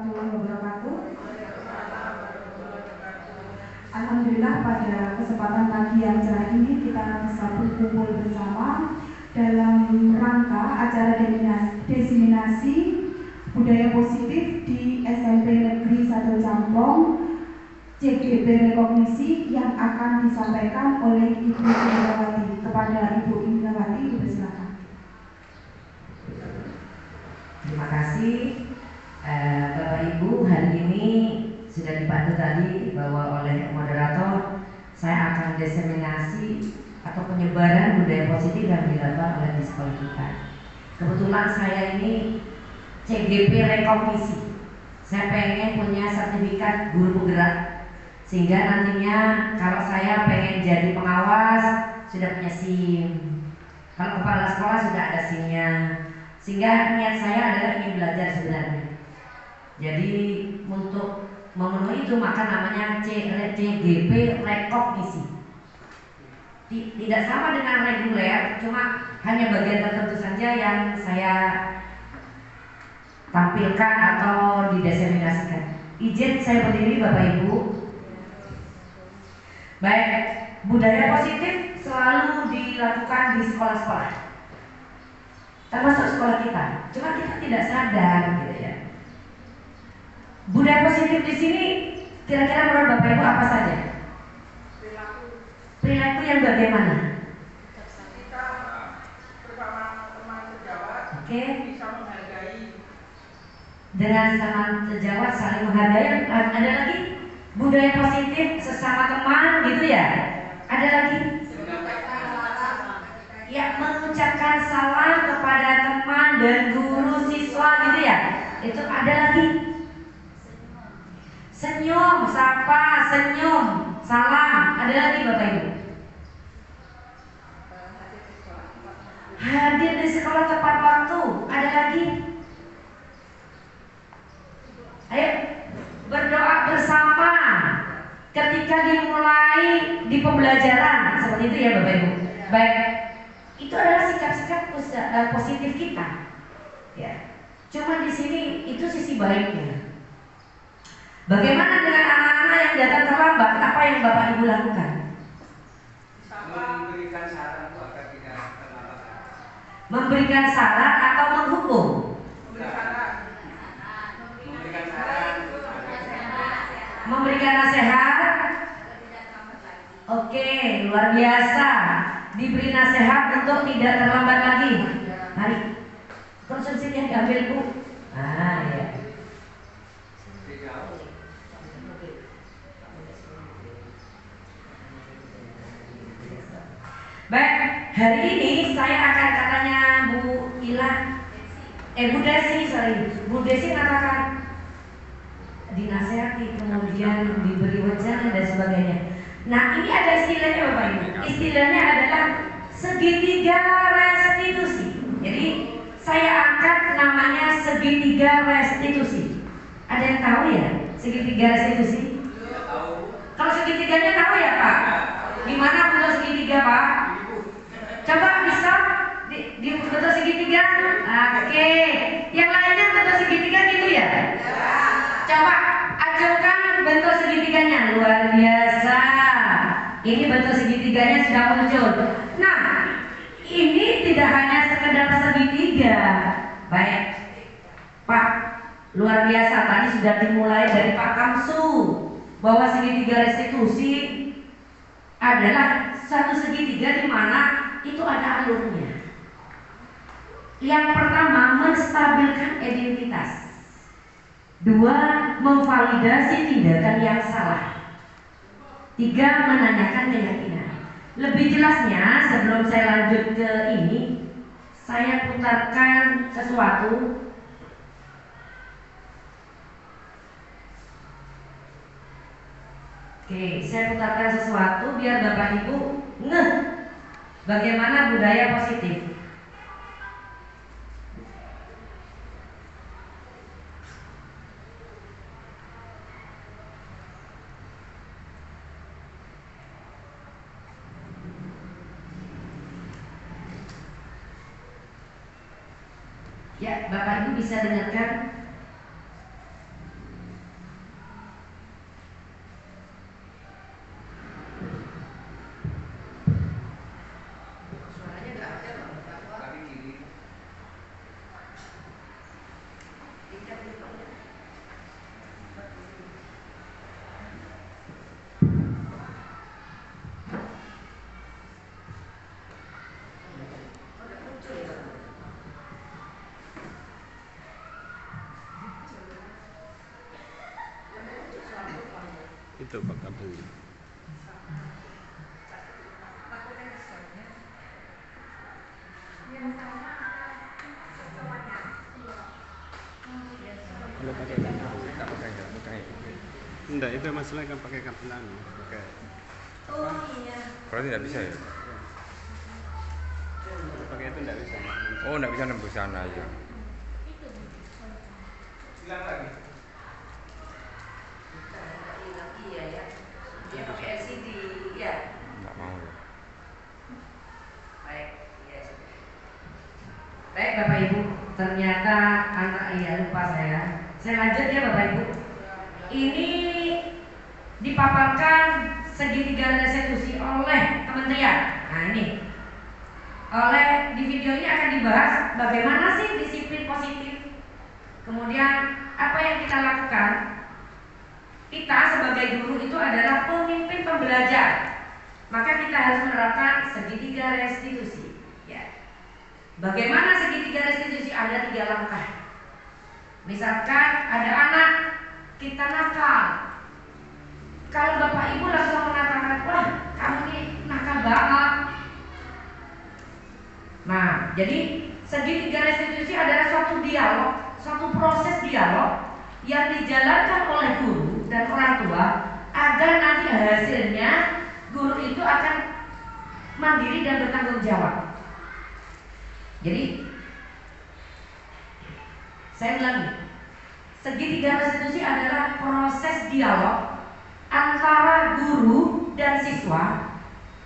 warahmatullahi wabarakatuh. Alhamdulillah pada kesempatan pagi yang cerah ini kita bisa berkumpul bersama dalam rangka acara diseminasi budaya positif di SMP Negeri 1 Camplong CGP Rekognisi yang akan disampaikan oleh Ibu Indrawati. Kepada Ibu Indrawati, silakan. Terima kasih Bapak Ibu. Hari ini sudah dibantu tadi bahwa oleh moderator saya akan diseminasi atau penyebaran budaya positif yang dilakukan oleh di sekolah kita. Kebetulan saya ini CGP Rekognisi. Saya pengen punya sertifikat guru penggerak, sehingga nantinya kalau saya pengen jadi pengawas sudah punya SIM, kalau kepala sekolah sudah ada SIM-nya, sehingga niat saya adalah ingin belajar sebenarnya. Jadi untuk memenuhi itu maka namanya CGP Rekognisi. Tidak sama dengan reguler, cuma hanya bagian tertentu saja yang saya tampilkan atau didiseminasikan. Izin saya berdiri Bapak Ibu. Baik, budaya positif selalu dilakukan di sekolah-sekolah, termasuk sekolah kita. Cuma kita tidak sadar gitu ya. Budaya positif di sini kira-kira menurut Bapak Ibu apa saja? Perilaku yang bagaimana? Kita bersama teman sejawat, bisa menghargai. Dengan sama sejawat saling menghargai. Ada lagi budaya positif sesama teman gitu ya. Ada lagi ya, mengucapkan salam kepada teman dan guru siswa gitu ya. Itu ada lagi senyum, sapa, senyum, salam. Ada lagi Bapak Ibu? Hadir di sekolah tepat waktu. Ada lagi? Ayo, berdoa bersama ketika dimulai di pembelajaran. Seperti itu ya Bapak Ibu. Baik, itu adalah sikap-sikap positif kita. Ya. Cuma di sini itu sisi baiknya. Bagaimana dengan anak-anak yang datang terlambat? Apa yang Bapak Ibu lakukan? Memberikan saran agar tidak terlambat. Memberikan saran atau menghukum? Memberikan nasihat. Oke, luar biasa. Diberi nasihat untuk tidak terlambat lagi. Mari, konsumsi yang diambil Bu. Ah ya. Baik, hari ini saya akan katanya Bu Bu Desi katakan dinasehati, kemudian diberi wejangan dan sebagainya. Nah, ini ada istilahnya Bapak Ibu. Istilahnya adalah segitiga restitusi. Jadi saya angkat namanya segitiga restitusi. Ada yang tahu ya segitiga restitusi? Kalau segitiganya tahu ya Pak? Gimana bentuk segitiga Pak? Coba bisa di bentuk segitiga. Oke. Yang lainnya bentuk segitiga gitu ya? Coba ajukan bentuk segitiganya. Luar biasa. Ini bentuk segitiganya sudah muncul. Nah, ini tidak hanya sekedar segitiga. Baik Pak, luar biasa. Tadi sudah dimulai dari Pak Kamsu bahwa segitiga restitusi adalah satu segitiga di mana itu ada alurnya. Yang pertama, menstabilkan identitas. Dua, memvalidasi tindakan yang salah. Tiga, menanyakan keyakinan. Lebih jelasnya sebelum saya lanjut ke ini, saya putarkan sesuatu. Oke, saya putarkan sesuatu biar Bapak Ibu ngeh bagaimana budaya positif. Ya, Bapak Ibu bisa dengarkan. Itu Pak Abdul. Kalau pakai tak pakai. Enggak, itu masalah kan pakai kapelan, pakai. Oh iya. Berarti tidak bisa ya? Kalau pakai itu enggak bisa. Oh, tidak bisa nembus sana ya. Bilang lagi. Iya ya. Dia pakai LCD, ya. Tidak mau ya. Baik, iya sudah. Baik Bapak Ibu, ternyata anak lupa saya. Saya lanjut ya Bapak Ibu. Ini dipaparkan segitiga restitusi oleh kementerian. Nah ini, di video ini akan dibahas bagaimana sih disiplin positif. Kemudian apa yang kita lakukan? Kita sebagai guru itu adalah pemimpin pembelajar. Maka kita harus menerapkan segitiga restitusi. Ya. Bagaimana segitiga restitusi? Ada 3 langkah. Misalkan ada anak kita nakal. Kalau Bapak Ibu langsung mengatakan, wah kamu ini nakal banget. Nah, jadi segitiga restitusi adalah suatu dialog, suatu proses dialog yang dijalankan oleh guru dan orang tua agar nanti hasilnya guru itu akan mandiri dan bertanggung jawab. Jadi saya ulangi, segitiga restitusi adalah proses dialog antara guru dan siswa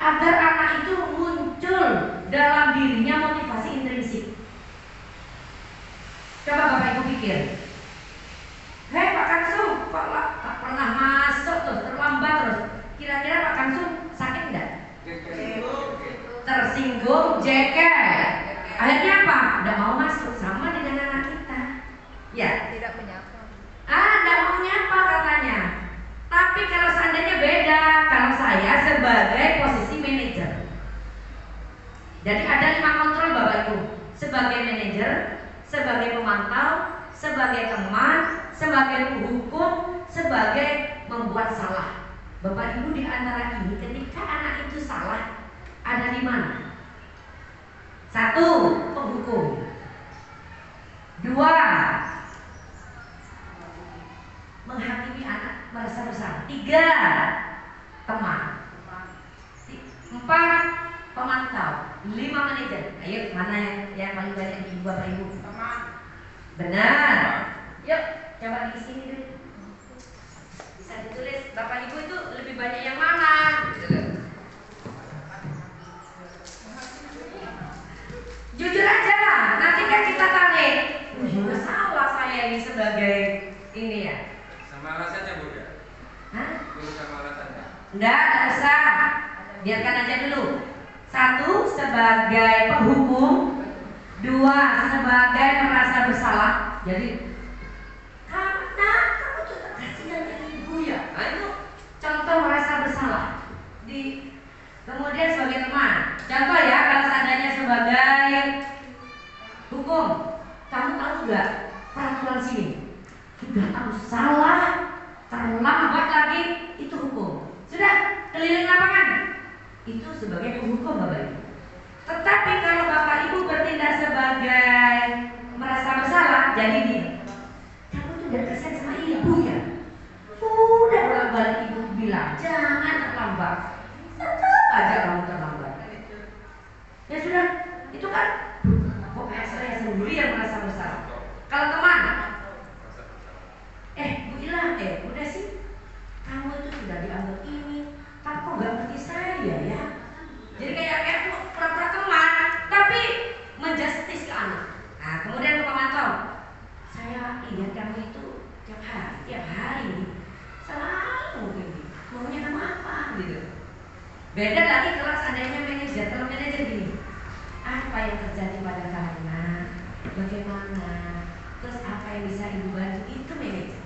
agar anak itu muncul dalam dirinya motivasi intrinsik. Coba Bapak Ibu pikir, hei Pak Kansu, kok tak pernah masuk tuh, terlambat terus. Kira-kira Pak Kansu sakit enggak? Tersinggung, jengkel. Akhirnya apa? Enggak mau masuk, sama dengan anak kita. Ya. Tidak menyapa. Enggak mau nyapa katanya. Tapi kalau seandainya beda, kalau saya sebagai posisi manajer. Jadi ada 5 kontrol Bapak Ibu. Sebagai manajer, sebagai pemantau, sebagai teman, sebagai penghukum, sebagai membuat salah. Bapak Ibu di antara ini ketika anak itu salah ada di mana? 1. Penghukum. 2. Menghakimi anak merasa bersalah. 3. Teman. 4. Pemantau. 5 manajer. Ayo mana yang paling banyak di Bapak Ibu? Teman. Benar. Yuk coba di sini dulu. Bisa ditulis Bapak Ibu itu lebih banyak yang mana? Gitu loh. Jujur aja, nanti kan kita tarik. Salah saya ini sebagai ini ya. Sama alasannya Bu ya? Hah? Bu sama alasannya. Enggak usah. Biarkan aja dulu. 1 sebagai penghukum, 2 sebagai merasa bersalah. Jadi karena kamu tuh kasihan dari ibu ya. Nah, itu contoh merasa bersalah. Kemudian sebagai teman. Contoh ya, kalau seandainya sebagai hukum, kamu tahu nggak peraturan sini? Sudah tahu salah, terlambat lagi, itu hukum. Sudah keliling lapangan, itu sebagai penghukum Bapak Ibu. Tetapi kalau Bapak Ibu bertindak sebagai merasa bersalah, jadi gini, kamu tuh udah kasihan sama ibu ya. Sudah bolak-balik ibu bilang jangan terlambat, tetap aja kamu terlambat. Ya sudah, itu kan pokoknya saya sendiri yang merasa bersalah. Kalau teman, Bu Ila, udah sih, kamu itu sudah dianggap ini, tapi kok gak ngerti saya ya? Jadi kayak pura-pura teman, tapi menjustis ke anak. Nah, kemudian ke pemantau, saya lihat kamu itu tiap hari, selalu begini, maunya kamu apa gitu. Beda lagi kalau seandainya manajer, kalau manajer gini, apa yang terjadi pada karena bagaimana, terus apa yang bisa ibu bantu? itu manajer.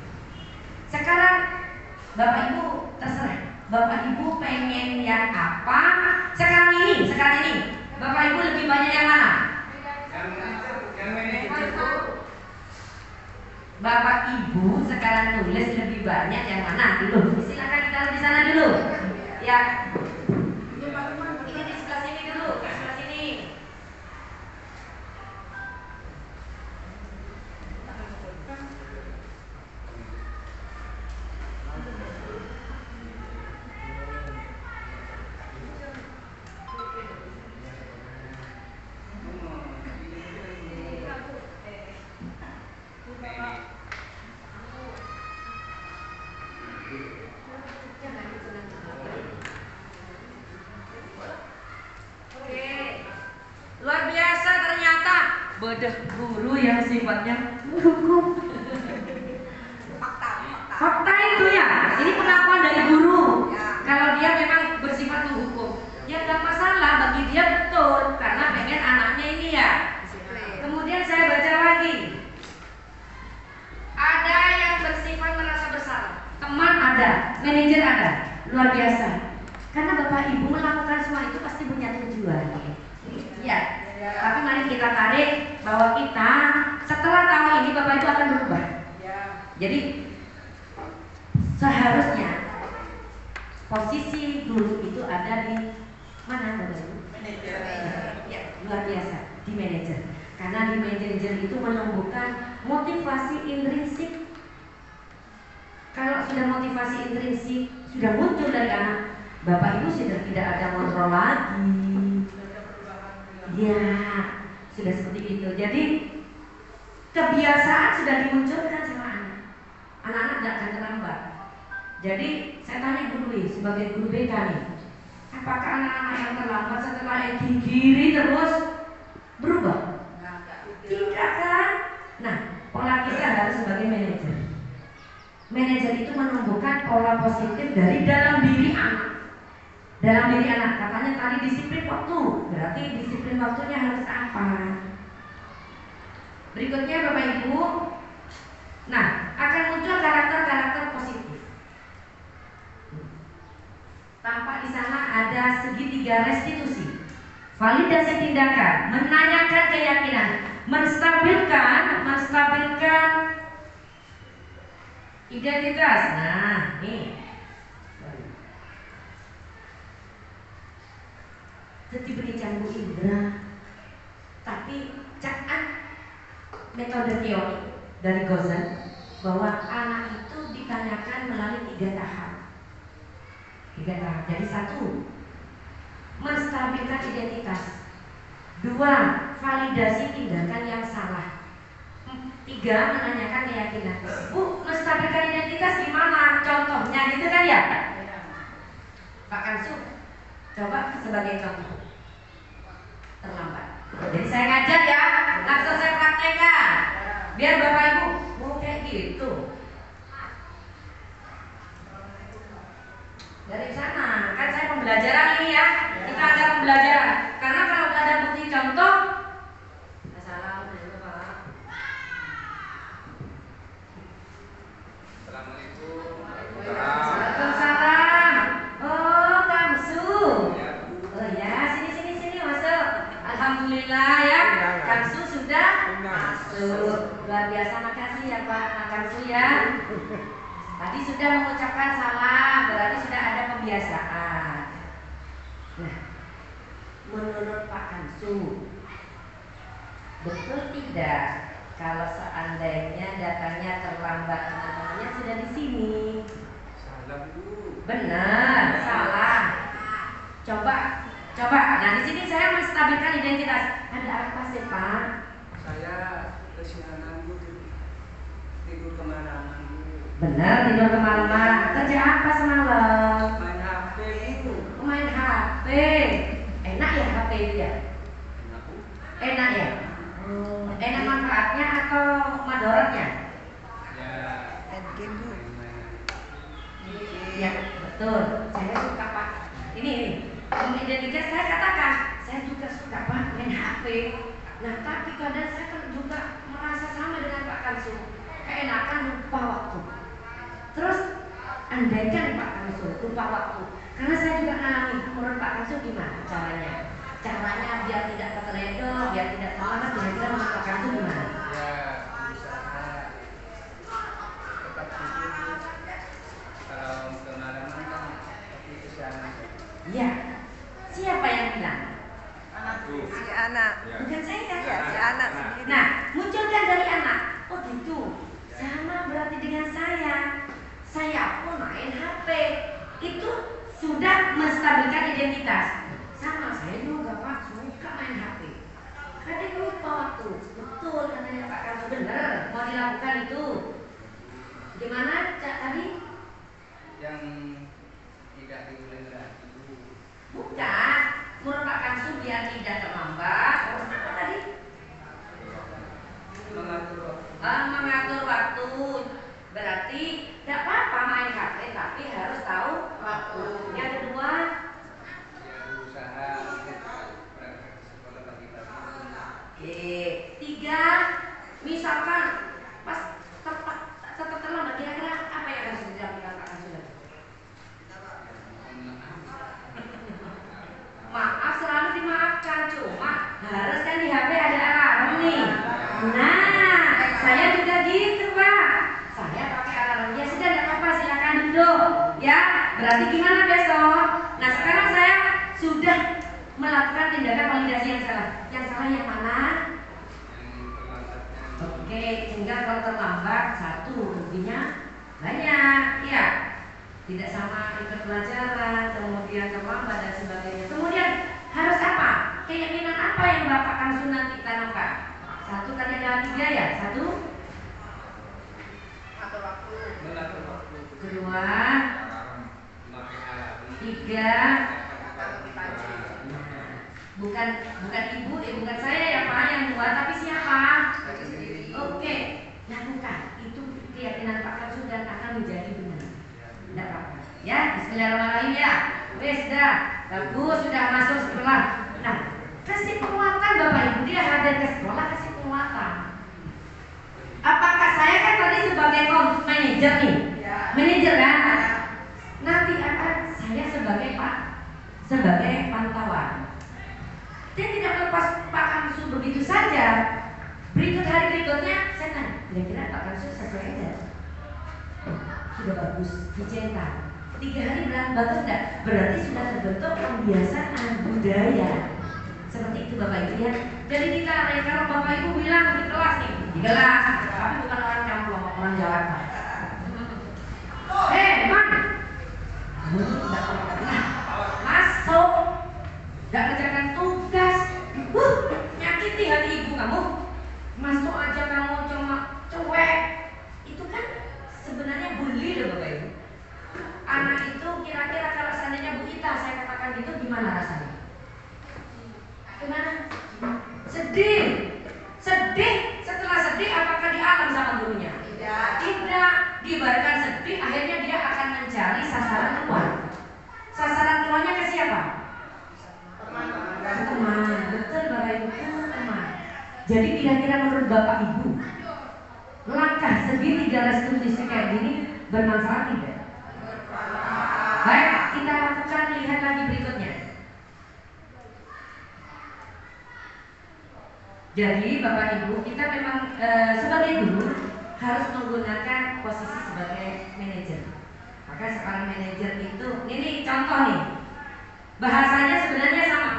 Sekarang Bapak Ibu terserah. Bapak Ibu pengen yang apa? Sekarang ini Bapak Ibu lebih banyak yang mana? Yang manajer Bu. Bapak Ibu sekarang tulis lebih banyak yang mana dulu? Silakan kita di sana dulu. Ya. Ini di sebelah sini dulu, di sebelah sini. Luar biasa ternyata bedah guru yang sifatnya hukum. Fakta itu ya, ini pengakuan dari guru. Kalau dia memang bersifat menghukum, ya nggak masalah bagi dia, betul, karena pengen anaknya ini ya. Kemudian saya baca lagi, ada yang bersifat merasa bersalah, teman ada, manajer ada, luar biasa. Karena Bapak Ibu melakukan semua itu pasti punya tujuan. Ya, tapi mari kita tarik bahwa kita setelah tahun ini Bapak Ibu akan berubah. Jadi seharusnya posisi dulu itu ada di mana Bapak Ibu? Manajer. Ya, luar biasa di manajer. Karena di manajer itu menumbuhkan motivasi intrinsik. Kalau sudah motivasi intrinsik sudah muncul dari anak, Bapak Ibu sudah tidak ada kontrol lagi. Ya, sudah seperti itu. Jadi kebiasaan sudah dimunculkan sama anak. Anak-anak tidak akan terlambat. Jadi saya tanya guru sebagai guru BK nih, apakah anak-anak yang terlambat setelah digigiri terus berubah? Tidak kan? Nah, pola kita harus sebagai manajer. Manajer itu menumbuhkan pola positif dari dalam diri anak. Dalam diri anak, katanya tadi disiplin waktu. Berarti disiplin waktunya harus apa? Berikutnya Bapak Ibu, nah akan muncul karakter-karakter positif. Tampak di sana ada segitiga restitusi, validasi tindakan, menanyakan keyakinan, menstabilkan identitas. Nah, nih. Diberi canggu indra, tapi cakat metode teori dari Gozan bahwa anak itu ditanyakan melalui 3 tahap. Jadi 1, menstabilkan identitas. 2, validasi tindakan yang salah. 3, menanyakan keyakinan. Bu, menstabilkan identitas gimana? Contohnya gitu kan ya? Pak Kansu, coba sebagai contoh. Terlambat. Jadi saya ngajar ya, langsung saya praktekkan. Biar Bapak Ibu, kayak gitu. Dari sana, kan saya pembelajaran ini ya. Kita ada pembelajaran. Karena kalau nggak ada bukti contoh, assalamualaikum Pak. Assalamualaikum. Waalaikumsalam. Oh, Kamsu. Oh ya, sini masuk. Alhamdulillah ya, Kamsu sudah masuk. Luar biasa, makasih ya Pak Kamsu ya. Tadi sudah mengucapkan salam, berarti sudah ada pembiasaan. Nah, menurut Pak Kamsu, betul tidak kalau seandainya datanya terlambat, teman-temannya sudah di sini? Salam Bu. Benar, salah. Coba. Nah di sini saya menstabilkan identitas. Ada apa sih Pak? Saya kesiangan Bu, tidur kemalaman Bu. Benar, tidur kemalaman. Kerja apa semalam? Main HP Bu. Main HP. Enak ya HP itu ya? Enak Bu. Enak ya? Enak manfaatnya atau madorotnya? Ya. Endgame Bu. Ya betul. Saya suka Pak. Ini identitas saya katakan, saya juga suka Pak main HP. Nah tapi kadang saya juga merasa sama dengan Pak Kansu. keenakan lupa waktu. Terus andaikan Pak Kansul lupa waktu, karena saya juga ngalami. Menurut Pak Kansul gimana caranya? Caranya biar tidak terledor, biar tidak terlambat. Kira-kira menurut Pak Kansul gimana? Ya berusaha tetap tidur. Kalau kemalaman kan pasti kesiangan. Iya. Siapa yang bilang? Si anak. Bukan saya. Ya, si anak sendiri. Nah, munculkan dari anak. Oh gitu. Sama berarti dengan saya. Saya pun main HP. Itu sudah menstabilkan identitas. Sama saya juga Pak, suka main HP. Kadang lupa waktu. Betul katanya Pak Kansul, benar. Mau dilakukan itu. Gimana Cak tadi? Yang tidak diulang lagi. Bukan. Menurut Pak Kansul biar tidak terlambat. Terus apa tadi? Mengatur waktu. Berarti tidak apa-apa main HP, tapi harus tahu waktu. Yang kedua, Ya berusaha berangkat ke sekolah pagi-pagi. tiga, misalkan pas tetap terlambat, kira-kira apa yang harus dilakukan Pak Kansul? Maaf, selalu dimaafkan, cuma harus kan di HP ada alarm nih. Nah, saya juga gitu Pak. Saya pakai alarm. Ya sudah, tidak apa-apa, silakan duduk. Ya, berarti gimana besok? Nah, sekarang saya sudah melakukan tindakan validasi yang salah. Yang salah yang mana? Oke, tinggal kalau terlambat satu, ruginya banyak, ya. Tidak sama ikut pelajaran, kemudian terlambat dan sebagainya. Kemudian harus apa? Keyakinan apa yang Bapak Kansul nanti tanamkan? Satu tadi ada tiga ya? Satu, Atur waktu. Mengatur waktu. kedua, Memakai alarm. tiga. Bangun pagi. Bukan ibu, bukan saya ya Pak yang buat, tapi siapa? Bagi sendiri. Oke, lakukan. Itu keyakinan Pak Kansul dan akan menjadi benar. Tidak apa-apa. Ya, bismillahirrahmanirrahim ya. Wes dah, bagus sudah masuk sekolah. Nah, kasih penguatan Bapak Ibu, dia hadir ke sekolah, kasih penguatan. Apakah saya kan tadi sebagai manajer nih, Ya. manajer kan? Nanti akan saya sebagai pantauan. Dia tidak lepas Pak Kansul begitu saja. Hari berikutnya saya tanya, kira-kira Pak Kansul sesuai enggak? Sudah bagus, dicetak. 3 hari bilang bagus enggak? Berarti sudah terbentuk kebiasaan budaya. Seperti itu Bapak Ibu ya. Jadi kita kalau Bapak Ibu bilang di kelas nih, di kelas, tapi bukan orang kampung, orang Jakarta. Man, kamu tidak pernah masuk, tidak kerjakan tugas, nyakiti hati ibu kamu. Masuk aja kamu cuma cuek. Itu kan sebenarnya bully loh Bapak Ibu. Anak itu kira-kira kalau seandainya Bu Ita saya katakan gitu gimana rasanya? Gimana? Sedih. Setelah sedih apakah dialam sama gurunya? Tidak. Dibiarkan sedih, akhirnya dia akan mencari sasaran keluar. Sasaran keluarnya ke siapa? Teman. Betul Bapak Ibu, teman. Jadi kira-kira menurut Bapak Ibu, langkah segitiga restitusi kayak gini bermanfaat tidak? Baik, kita lakukan, lihat lagi berikutnya. Jadi Bapak Ibu, kita memang sebagai guru harus menggunakan posisi sebagai manajer. Maka seorang manajer itu, ini contoh nih, bahasanya sebenarnya sama.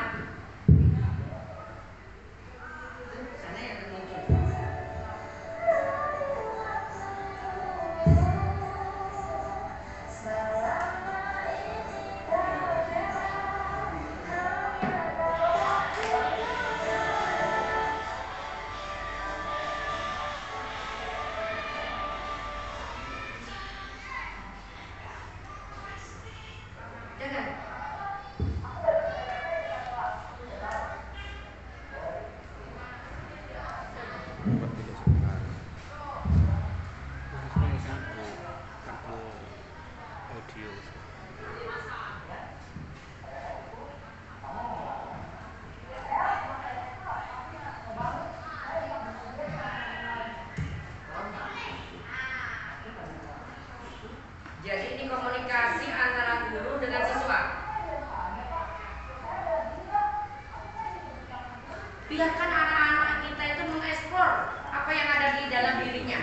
biarkan anak-anak kita itu mengeksplor apa yang ada di dalam dirinya,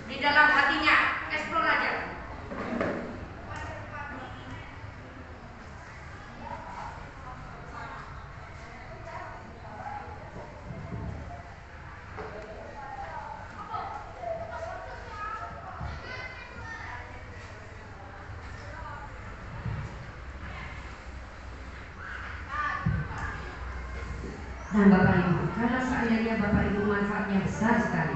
di dalam hatinya, eksplor aja. Nah Bapak Ibu, kalau seandainya Bapak Ibu manfaatnya besar sekali.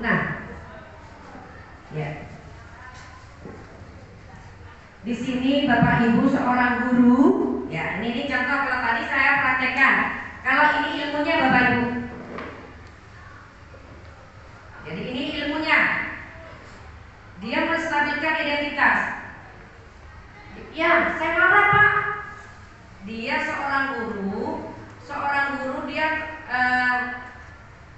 Nah, ya, di sini Bapak Ibu seorang guru, ya ini contoh kalau tadi saya praktekkan. Kalau ini ilmunya Bapak Ibu, jadi ini ilmunya, dia menstabilkan identitas. Ya, saya marah Pak. Dia seorang guru dia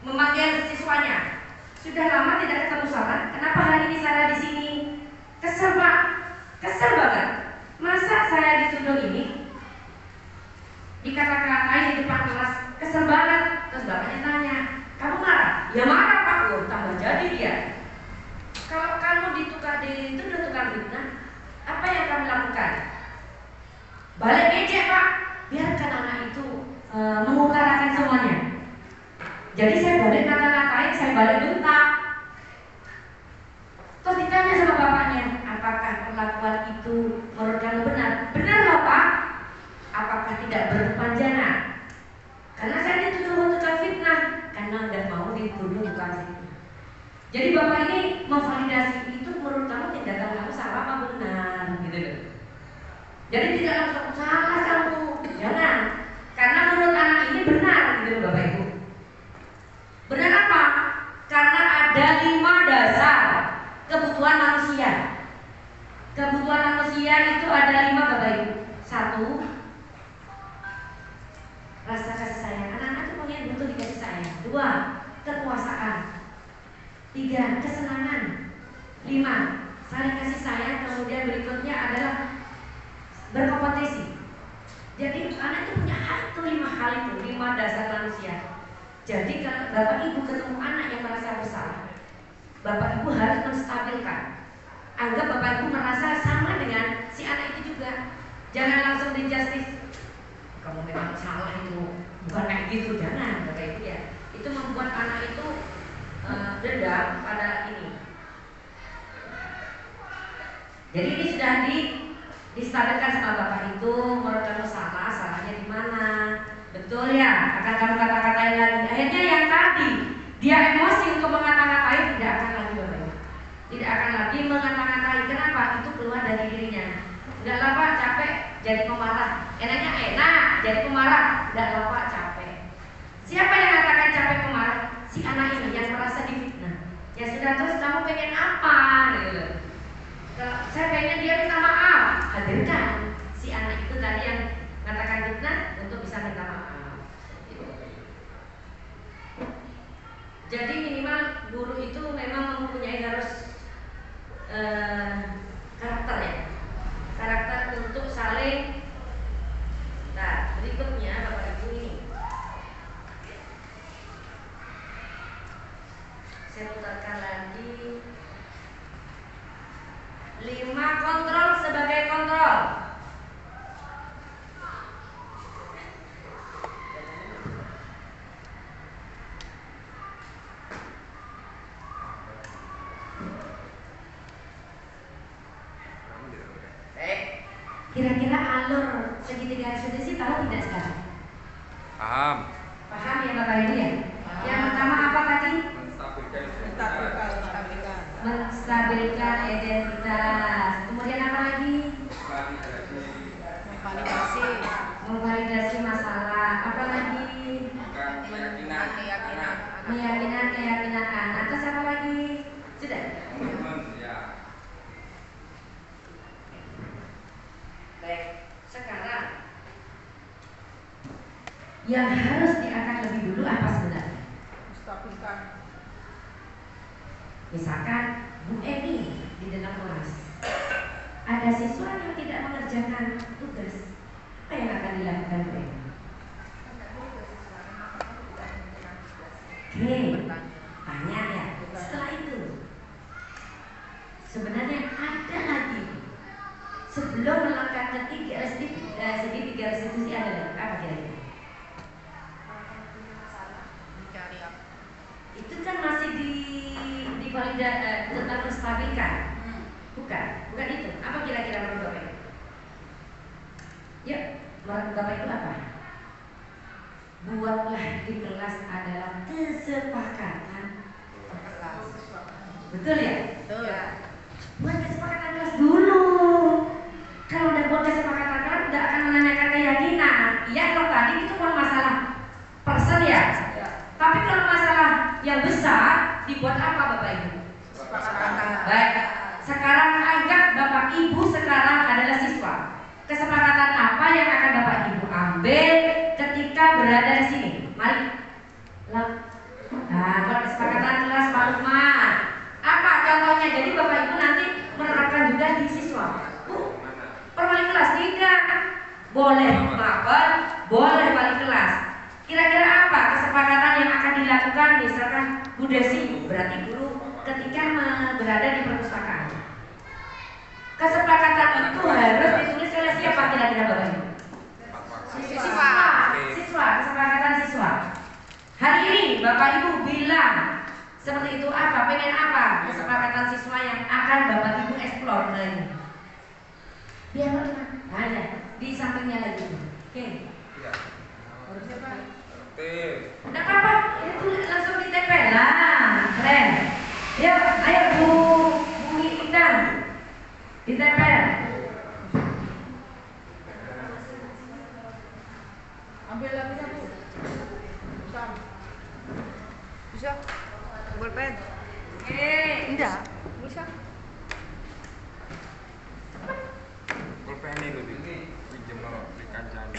memanggil siswanya. Sudah lama tidak ketemu Sarah. Kenapa hari ini Sarah di sini? Kesel Pak, kesel banget. Masa saya dituduh ini? Dikata-katain di depan kelas, kesel banget. Terus bapaknya tanya, kamu marah? Ya marah Pak. Oh, tambah jadi dia. Kalau kamu dituduh tukang fitnah, apa yang kamu lakukan? Balik ejek Pak. Biarkan anak itu mengutarakan semuanya. Jadi saya balik kata-katain, saya balik bentak. Terus ditanya sama bapaknya, apakah perlakuan itu menurut kamu benar? Benar loh Pak. Apakah tidak berkepanjangan? Karena saya dituduh tukang fitnah, karena udah mau dituduh tukang fitnah. Jadi bapak ini memvalidasi itu menurut kamu tindakan kamu salah apa benar, gitu loh. Jadi tidak langsung salah kamu, jangan. Karena menurut anak ini benar, gitu loh Bapak Ibu. Benar apa? Karena ada 5 dasar kebutuhan manusia. Kebutuhan manusia itu ada 5 Bapak Ibu. 1, rasa kasih sayang. Anak-anak itu punya butuh dikasih sayang. 2, kekuasaan. 3, kesenangan. 5, saling kasih sayang. Kemudian berikutnya adalah berkompetisi. Jadi anak itu punya hal itu 5 hal itu, 5 dasar manusia. Jadi kalau Bapak Ibu ketemu anak yang merasa bersalah, Bapak Ibu harus menstabilkan. Anggap Bapak Ibu merasa sama dengan si anak itu juga. Jangan langsung di-justice. Kamu memang salah itu, bukan kayak gitu, jangan Bapak Ibu ya. Itu membuat anak itu dendam pada ini. Jadi ini sudah distabilkan sama bapak itu, menurut kamu salah, salahnya di mana? Betul ya, akan kamu kata-katain lagi. Akhirnya yang tadi dia emosi untuk mengata-ngatai tidak akan lagi bapak ibu, tidak akan lagi mengata-ngatai. Kenapa? Itu keluar dari dirinya. Enggak lah Pak, capek jadi pemarah. Enaknya enak jadi pemarah. Enggak lah Pak, capek. Siapa yang katakan capek pemarah? Si anak ini yang merasa difitnah. Ya sudah, terus kamu pengen apa? Gitu. Kalau saya pengen dia minta maaf, hadirkan si anak itu tadi yang mengatakan fitnah untuk bisa minta maaf. Jadi minimal guru itu memang mempunyai harus karakter ya, karakter untuk saling. Nah berikutnya Bapak Ibu ini, saya putarkan lagi. 5 kontrol sebagai kontrol. Kira-kira alur segitiga sudesi tahu tidak sekarang? Paham. Paham ya Bapak Ibu ya? Yang pertama apa tadi? Menstabilkan identitas. Kemudian apa lagi? Memvalidasi masalah. Apa lagi? Keyakinan anak. Terus apa lagi? Sudah? Baik, sekarang yang harus diangkat lebih dulu apa sebenarnya? Misalkan Bu Eni di dalam kelas ada siswa yang tidak mengerjakan tugas, apa yang akan dilakukan mereka? Oke, banyak ya. Setelah itu, sebenarnya ada lagi. Sebelum melangkah ke segitiga restitusi ada lagi. Apa kira-kira? Itu kan masih di tentang menstabilkan. Bukan itu. Apa kira-kira menurut Bapak? Yuk, menurut Bapak itu apa? Buatlah di kelas adalah kesepakatan kelas. Betul ya? Betul. Buat kesepakatan kelas dulu. Kalau udah buat kesepakatan kelas, udah akan menanyakan keyakinan. Iya, kalau tadi itu kalau masalah person ya. Tapi kalau masalah yang besar, dibuat apa Bapak Ibu? Kesepakatan. Baik. Sekarang anggap Bapak Ibu sekarang adalah siswa. Kesepakatan apa yang akan Bapak Ibu ambil ketika berada di sini? Mari. Nah, buat kesepakatan kelas Pak Lukman. Apa contohnya? Jadi Bapak Ibu nanti menerapkan juga di siswa. Per wali kelas tidak. Boleh mapel, boleh wali kelas. Kira-kira apa kesepakatan yang akan dilakukan? Misalkan Bu Desi, berarti guru ketika berada di perpustakaan. Kesepakatan itu harus ditulis oleh siapa kira-kira Bapak Ibu? Siswa, kesepakatan siswa. Hari ini Bapak Ibu bilang seperti itu apa? Pengen apa? Kesepakatan siswa yang akan Bapak Ibu eksplor lagi. Biar mana? Ada di sampingnya lagi. Oke. Nggak apa-apa, itu langsung ditempel lah, keren. Ya, ayo Bu Intan, ditempel. Ambil lapisan Bu. Bisa. Bolpen. Enggak. Bisa. Pulpen ini loh, pinjem lo di kancane.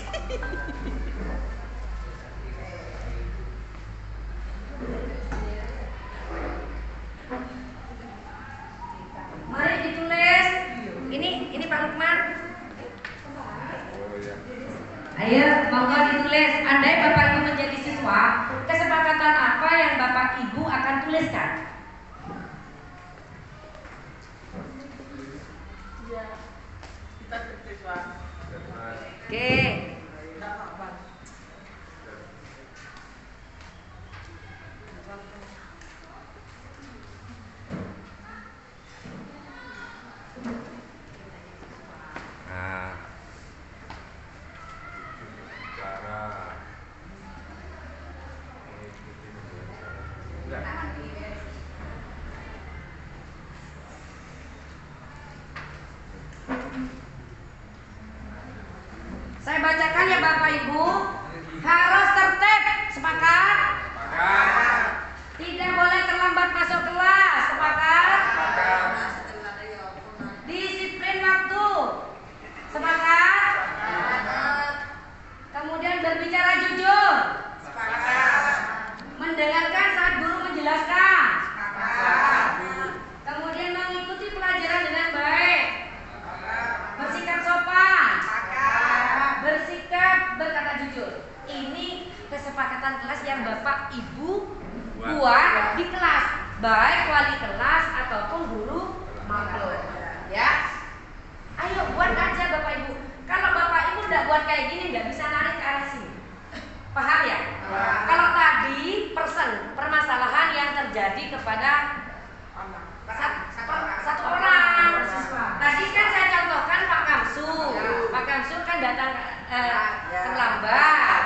Mari ditulis. Ini Pak Lukman. Oh iya. Ayo, monggo ditulis. Andai Bapak Ibu menjadi siswa, kesepakatan apa yang Bapak Ibu akan tuliskan? Oke. Nah, cara mengikuti pembelajaran. Saya bacakan ya Bapak Ibu. Harus tertib, sepakat? Tidak boleh terlambat masuk kelas, sepakat? Disiplin waktu, sepakat? Kemudian berbicara jujur, mendengarkan saat guru menjelaskan, kemudian mengikuti pelajaran dengan baik, bersikap sopan, bersikap berkata jujur. Ini kesepakatan kelas yang Bapak Ibu buat di kelas, baik wali kelas ataupun guru maklum. Ya, ayo buat aja Bapak Ibu. Kalau Bapak Ibu udah buat kayak gini, nggak bisa narik ke arah sini. Paham ya? Kalau tadi permasalahan yang terjadi kepada satu orang. Tadi kan saya contohkan Pak Kamsu. Pak Kamsu kan datang terlambat.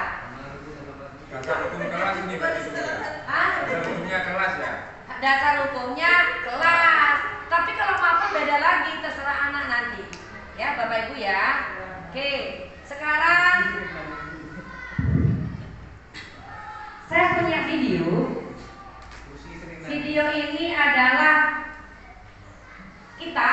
Dasar hukum kelas ini berarti ya. Dasar hukumnya kelas ya. Dasar hukumnya kelas. Tapi kalau maupun beda lagi, terserah anak nanti. Ya Bapak Ibu ya. Oke, sekarang saya punya video. Video ini adalah kita.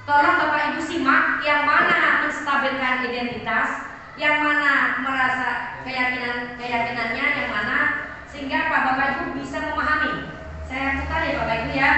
Tolong Bapak Ibu simak yang mana menstabilkan identitas, yang mana merasa keyakinannya, yang mana sehingga Bapak Ibu bisa memahami. Saya putar ya Bapak Ibu ya.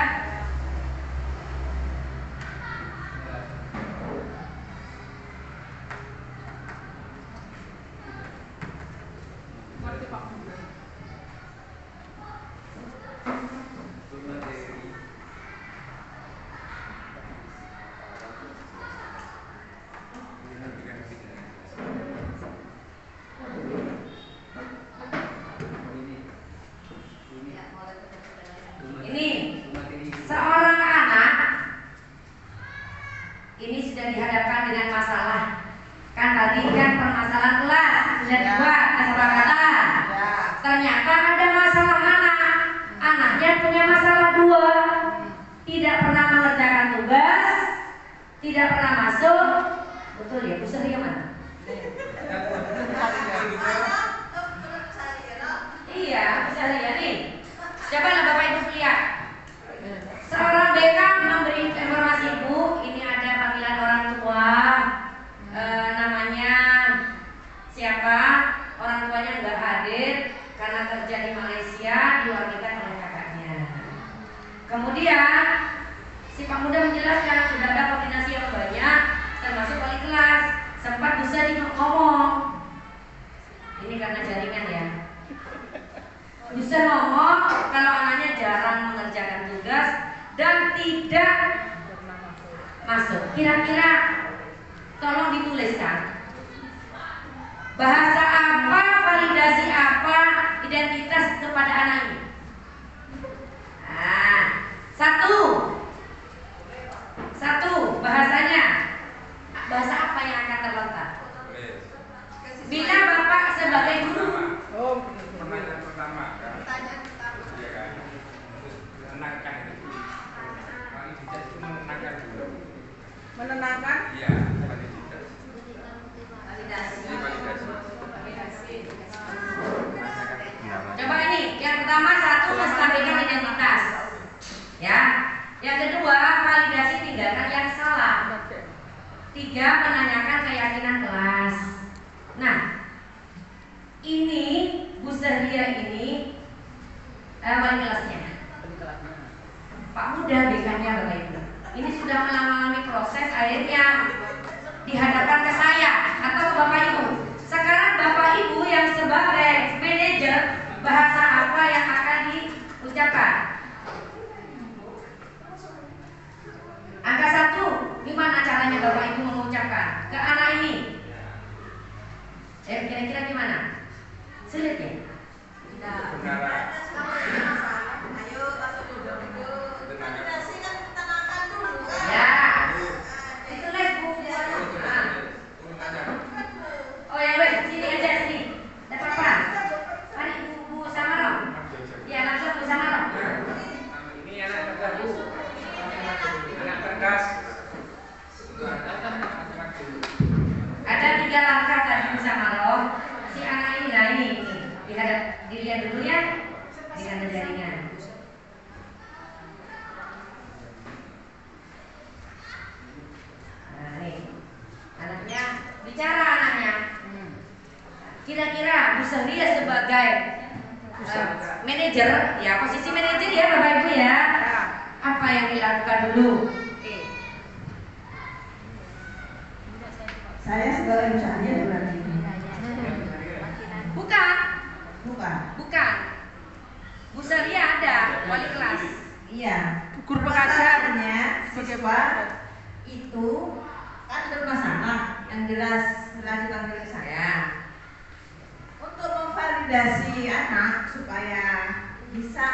tidak pernah masuk. Betul ya, Bu Sari mana? Iya, Bu Sari ya nih. Cobalah Bapak Ibu lihat. Seorang BK memberi informasi Ibu, ini ada panggilan orang tua, namanya siapa? Orang tuanya nggak hadir karena kerja di Malaysia, diwakilkan oleh kakaknya. Kemudian si Pak Muda menjelaskan sudah ada koordinasi yang banyak, termasuk wali kelas. Sempat bisa ngomong, ini karena jaringan ya. Bisa ngomong kalau anaknya jarang mengerjakan tugas dan tidak masuk. Kira-kira tolong dituliskan bahasa apa, validasi apa, identitas kepada anak ini. Nah, satu bahasanya, bahasa apa yang akan terlontar? Bila Bapak sebagai guru, pertanyaan pertama kan? Iya kan? Menenangkan itu. Validitas itu menenangkan dulu. Menenangkan? Iya, validitas. validasi. Validasi. Coba ini, yang pertama satu menstabilkan identitas, ya. Yang kedua validasi tindakan yang salah. Tiga menanyakan keyakinan kelas. Nah, ini Bu Sahria ini wali kelasnya. Pak Muda BK-nya Bapak Ibu. Ini sudah mengalami proses akhirnya dihadapkan ke saya atau ke Bapak Ibu. Sekarang Bapak Ibu yang sebagai manajer, bahasa apa yang akan diucapkan? Angka 1, gimana caranya Bapak Ibu mengucapkan ke anak ini? Kira-kira gimana? Sulit ya? Kebenaran. Ya, ditulis Bu. Oh ya wes, sini aja sini. Tidak apa-apa. Mari Bu Samaro. Ya langsung Bu Samaro. Ini anak cerdas Bu. Anak cerdas. Ada 3 langkah tadi Bu Samaro. Si anak ini lah ini. Dilihat dulu ya. Dengan jaringan. Nah nih, anaknya bicara anaknya. Kira-kira Bu Sahria sebagai manajer, ya posisi manajer ya Bapak Ibu ya. Apa yang dilakukan dulu? Saya sebagai usahanya berarti. Bukan. Bu Sahria ada wali kelas. Iya. Guru pengajar. Siswa itu kan bermasalah yang jelas dipanggil saya untuk memvalidasi anak supaya bisa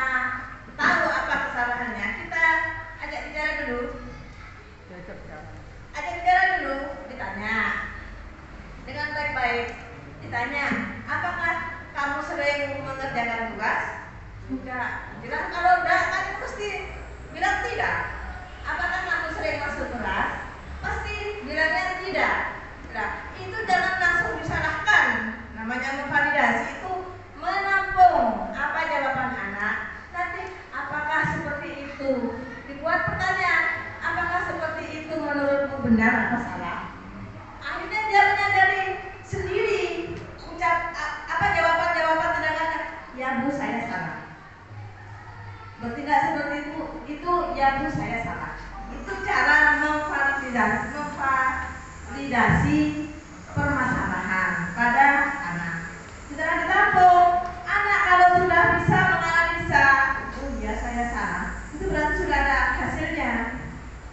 tahu apa kesalahannya. Kita ajak bicara dulu, ditanya dengan baik-baik, ditanya apakah kamu sering mengerjakan tugas? Enggak. Jelas kalau enggak kan mesti bilang tidak. Apakah kamu sering masuk kelas? Pasti bilangnya tidak. Nah, itu jangan langsung disalahkan. Namanya memvalidasi itu menampung apa jawaban anak. Nanti apakah seperti itu? Dibuat pertanyaan, apakah seperti itu menurutmu benar atau salah? Akhirnya dia menyadari sendiri jawaban tindakannya. Ya Bu, saya salah. Bertindak seperti itu ya Bu, saya salah. Itu cara memvalidasi permasalahan pada anak. Setelah ditampung, anak kalau sudah bisa menganalisa, oh ya saya salah, itu berarti sudah ada hasilnya.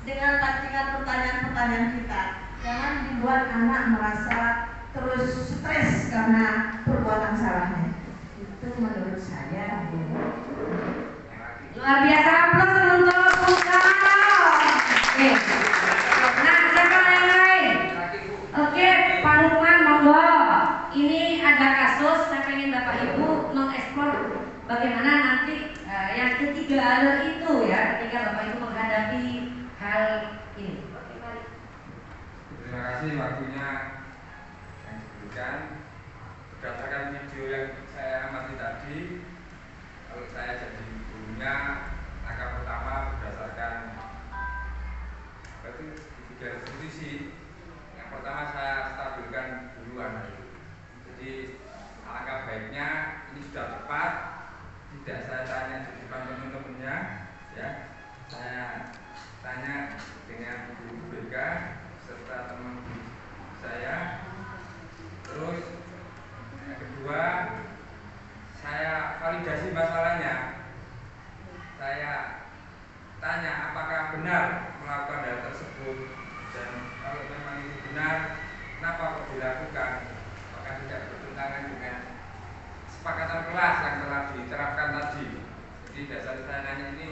Dengan pancingan pertanyaan-pertanyaan kita, jangan dibuat anak merasa terus stres karena perbuatan salahnya. Itu menurut saya. Luar biasa, aplaus untuk Bu Samaro. Oke. Nah, siapa yang lain? Oke, Pak Lukman, monggo. Ini ada kasus, saya pengen Bapak Ibu mengeksplor bagaimana nanti yang ketiga alur itu ya, ketika Bapak Ibu menghadapi hal ini. kasih waktunya yang diberikan. Berdasarkan video yang saya amati tadi, kalau saya jadi gurunya, langkah pertama berdasarkan itu 3 restitusi. Yang pertama saya stabilkan dulu anak itu. Jadi alangkah baiknya ini sudah tepat, tidak saya tanya di depan teman-temannya, ya. Saya tanya dengan guru BK serta teman saya. Terus yang kedua, saya validasi masalahnya. Saya tanya apakah benar melakukan hal tersebut, dan kalau memang itu benar, kenapa kok dilakukan? Apakah tidak bertentangan dengan kesepakatan kelas yang telah diterapkan tadi? Jadi dasar saya nanya ini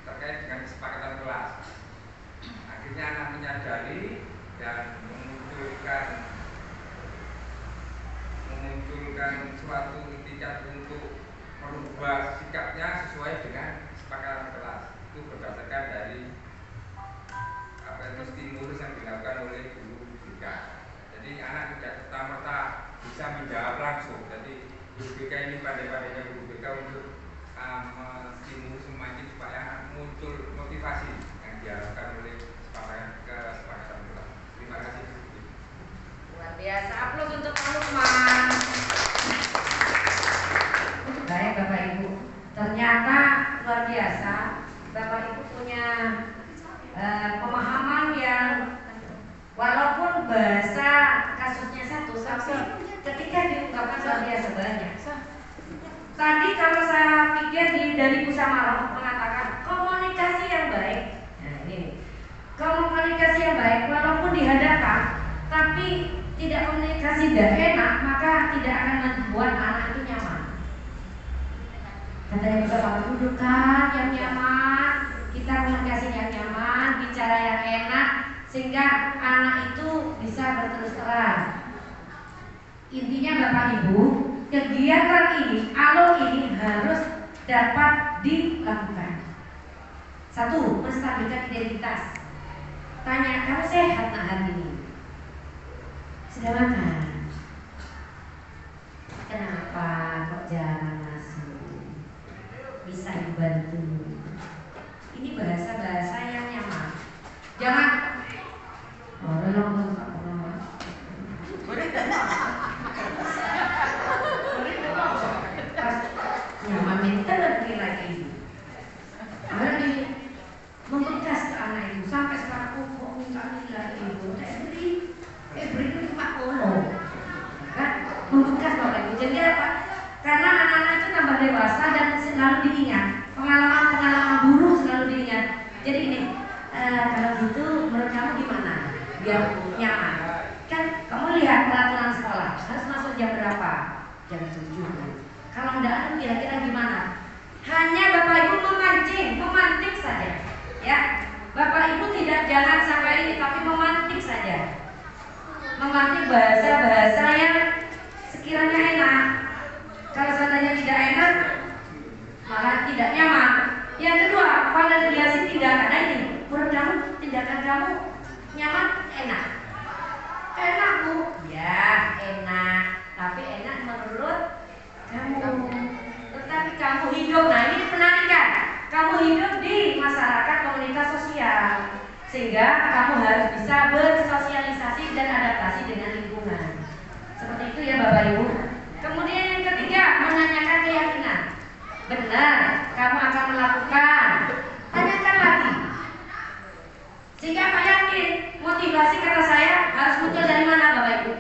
terkait dengan kesepakatan kelas. Akhirnya anak menyadari dan memunculkan suatu itikat untuk merubah sikapnya sesuai dengan kesepakatan kelas. Itu berdasarkan dari itu stimulus yang dilakukan oleh guru BK. Jadi anak tidak serta-merta bisa menjawab langsung. Jadi guru BK ini pandai-pandainya guru BK untuk menstimulus semakin supaya anak muncul motivasi yang diharapkan oleh kesepakatan kelas. Terima kasih. Luar biasa, aplaus untuk Pak Lukman. Baik Bapak Ibu, ternyata luar biasa. Bapak Ibu punya pemahaman yang walaupun bahasa kasusnya satu, tapi ketika diungkapkan luar biasa banyak. Tadi kalau saya pikir dari Bu Samarah mengatakan komunikasi yang baik. Nah ini komunikasi yang baik walaupun dihadapkan, tapi tidak komunikasi tidak enak, maka tidak akan membuat anak itu nyaman. Katanya Bapak dudukan yang nyaman, kita komunikasi yang nyaman, bicara yang enak, sehingga anak itu bisa berterus terang. Intinya Bapak Ibu, kegiatan ini, alur ini harus dapat dilakukan. Satu, menstabilkan identitas. Tanya, kamu sehat nak hari ini? Sudah makan? Kenapa kok jarang masuk? Bisa dibantu. Ini bahasa-bahasa yang nyaman. Jangan nyaman minta lebih lagi. Berarti membekas ke anak itu sampai sekarang kok minta lagi itu. Beri itu cuma kono, kan? Membekas Bapak Ibu. Jadi apa? Karena anak-anak itu tambah dewasa dan selalu diingat. Pengalaman-pengalaman buruk selalu diingat. Jadi ini kalau gitu menurut kamu gimana? Biar nyaman. Kan kamu lihat peraturan sekolah harus masuk jam berapa? Jam 7. Kalau enggak kira-kira gimana? Hanya Bapak Ibu memantik saja, ya. Bapak Ibu jangan sampai ini, tapi memantik saja. Memantik bahasa-bahasa yang sekiranya enak. Kalau seandainya tidak enak, malah tidak nyaman. Yang kedua, validasi tindakan. Nah ini, menurut kamu tindakan kamu nyaman, enak? Enak Bu? Ya enak. Tapi enak menurut kamu. Tetapi kamu hidup, nah ini penarikan. Kamu hidup di masyarakat komunitas sosial, sehingga kamu harus bisa bersosialisasi dan adaptasi dengan lingkungan. Seperti itu ya Bapak Ibu. Kemudian yang ketiga, menanyakan keyakinan. Benar, kamu akan melakukan. Tanyakan lagi. Sehingga Pak yakin, motivasi kata saya harus muncul dari mana Bapak Ibu?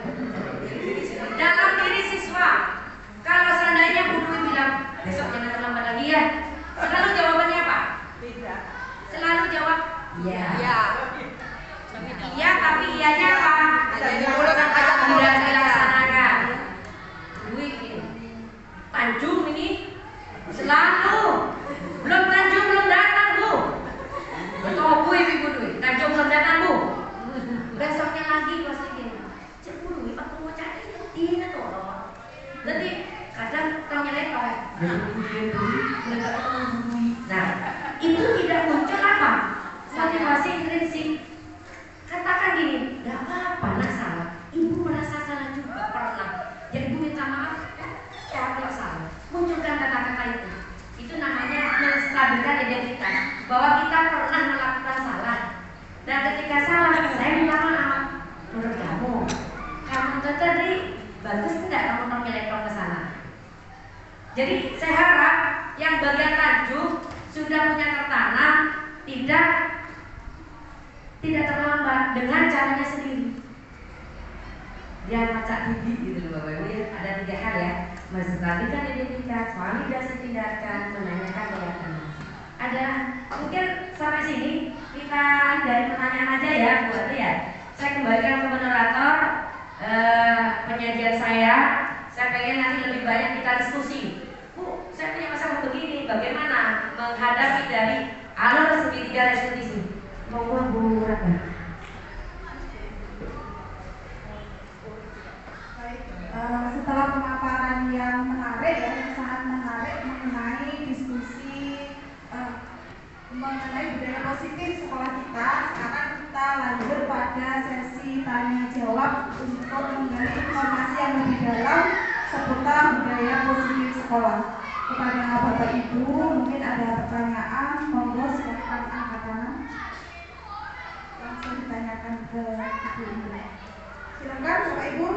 Dalam diri siswa. Kalau seandainya guru bilang, besok jangan terlambat lagi ya, selalu jawabannya apa? Tidak. Selalu jawab iya. Iya. Iya, tapi iyanya apa? Tidak dilaksanakan. Tanjung ini selalu belum Tanjung belum datang Bu. Betul Bu Ibu Dwi. Tanjung belum datang Bu. Besoknya lagi pasti gini. Cek Bu Dwi aku mau cari ini tuh. Jadi kadang ternyata kayak nah itu tidak muncul apa? Motivasi intrinsik. Katakan gini, nggak apa-apa menstabilkan identitas bahwa kita pernah melakukan salah, dan ketika salah saya minta maaf. Menurut kamu tuh tadi bagus tidak kamu memilih ke sana. Jadi saya harap yang bagian lanjut sudah punya tertanam, tidak terlambat dengan caranya sendiri. Dia macak gigi gitu loh Bapak Ibu ya. Ada 3 hal ya: menstabilkan identitas, validasi tindakan, menanyakan keyakinan. Ada mungkin sampai sini kita dari pertanyaan aja ya Bu Ati ya. Saya kembalikan ke moderator penyajian saya. Saya pengen nanti lebih banyak kita diskusi. Bu, saya punya masalah begini, bagaimana menghadapi dari alur segitiga restitusi? Monggo Bu Ratna. Setelah pemaparan yang menarik ya, yang sangat menarik mengenai diskusi mengenai budaya positif sekolah kita, sekarang kita lanjut pada sesi tanya jawab untuk menggali informasi yang lebih dalam seputar budaya positif sekolah. Kepada Bapak Ibu mungkin ada pertanyaan, monggo silakan angkat tangan, langsung ditanyakan ke Ibu Indra. Silakan Bapak Ibu.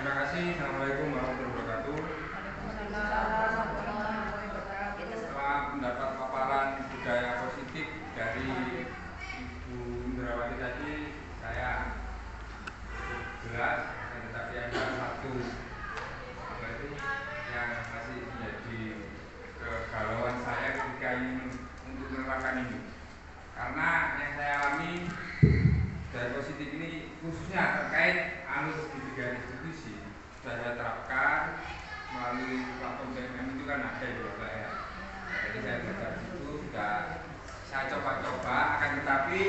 Terima kasih. Assalamualaikum warahmatullahi wabarakatuh. Setelah mendapat paparan budaya positif dari Ibu Indrawati tadi, saya jelas, tetapi ada satu apa itu yang masih menjadi kegalauan saya ketika ingin untuk menerapkan ini. Karena yang saya alami dari positif ini khususnya terkait alur segitiga institusi sudah saya terapkan melalui platform BMM itu kan ada di Bapak ya. Jadi saya belajar itu sudah saya coba-coba, akan tetapi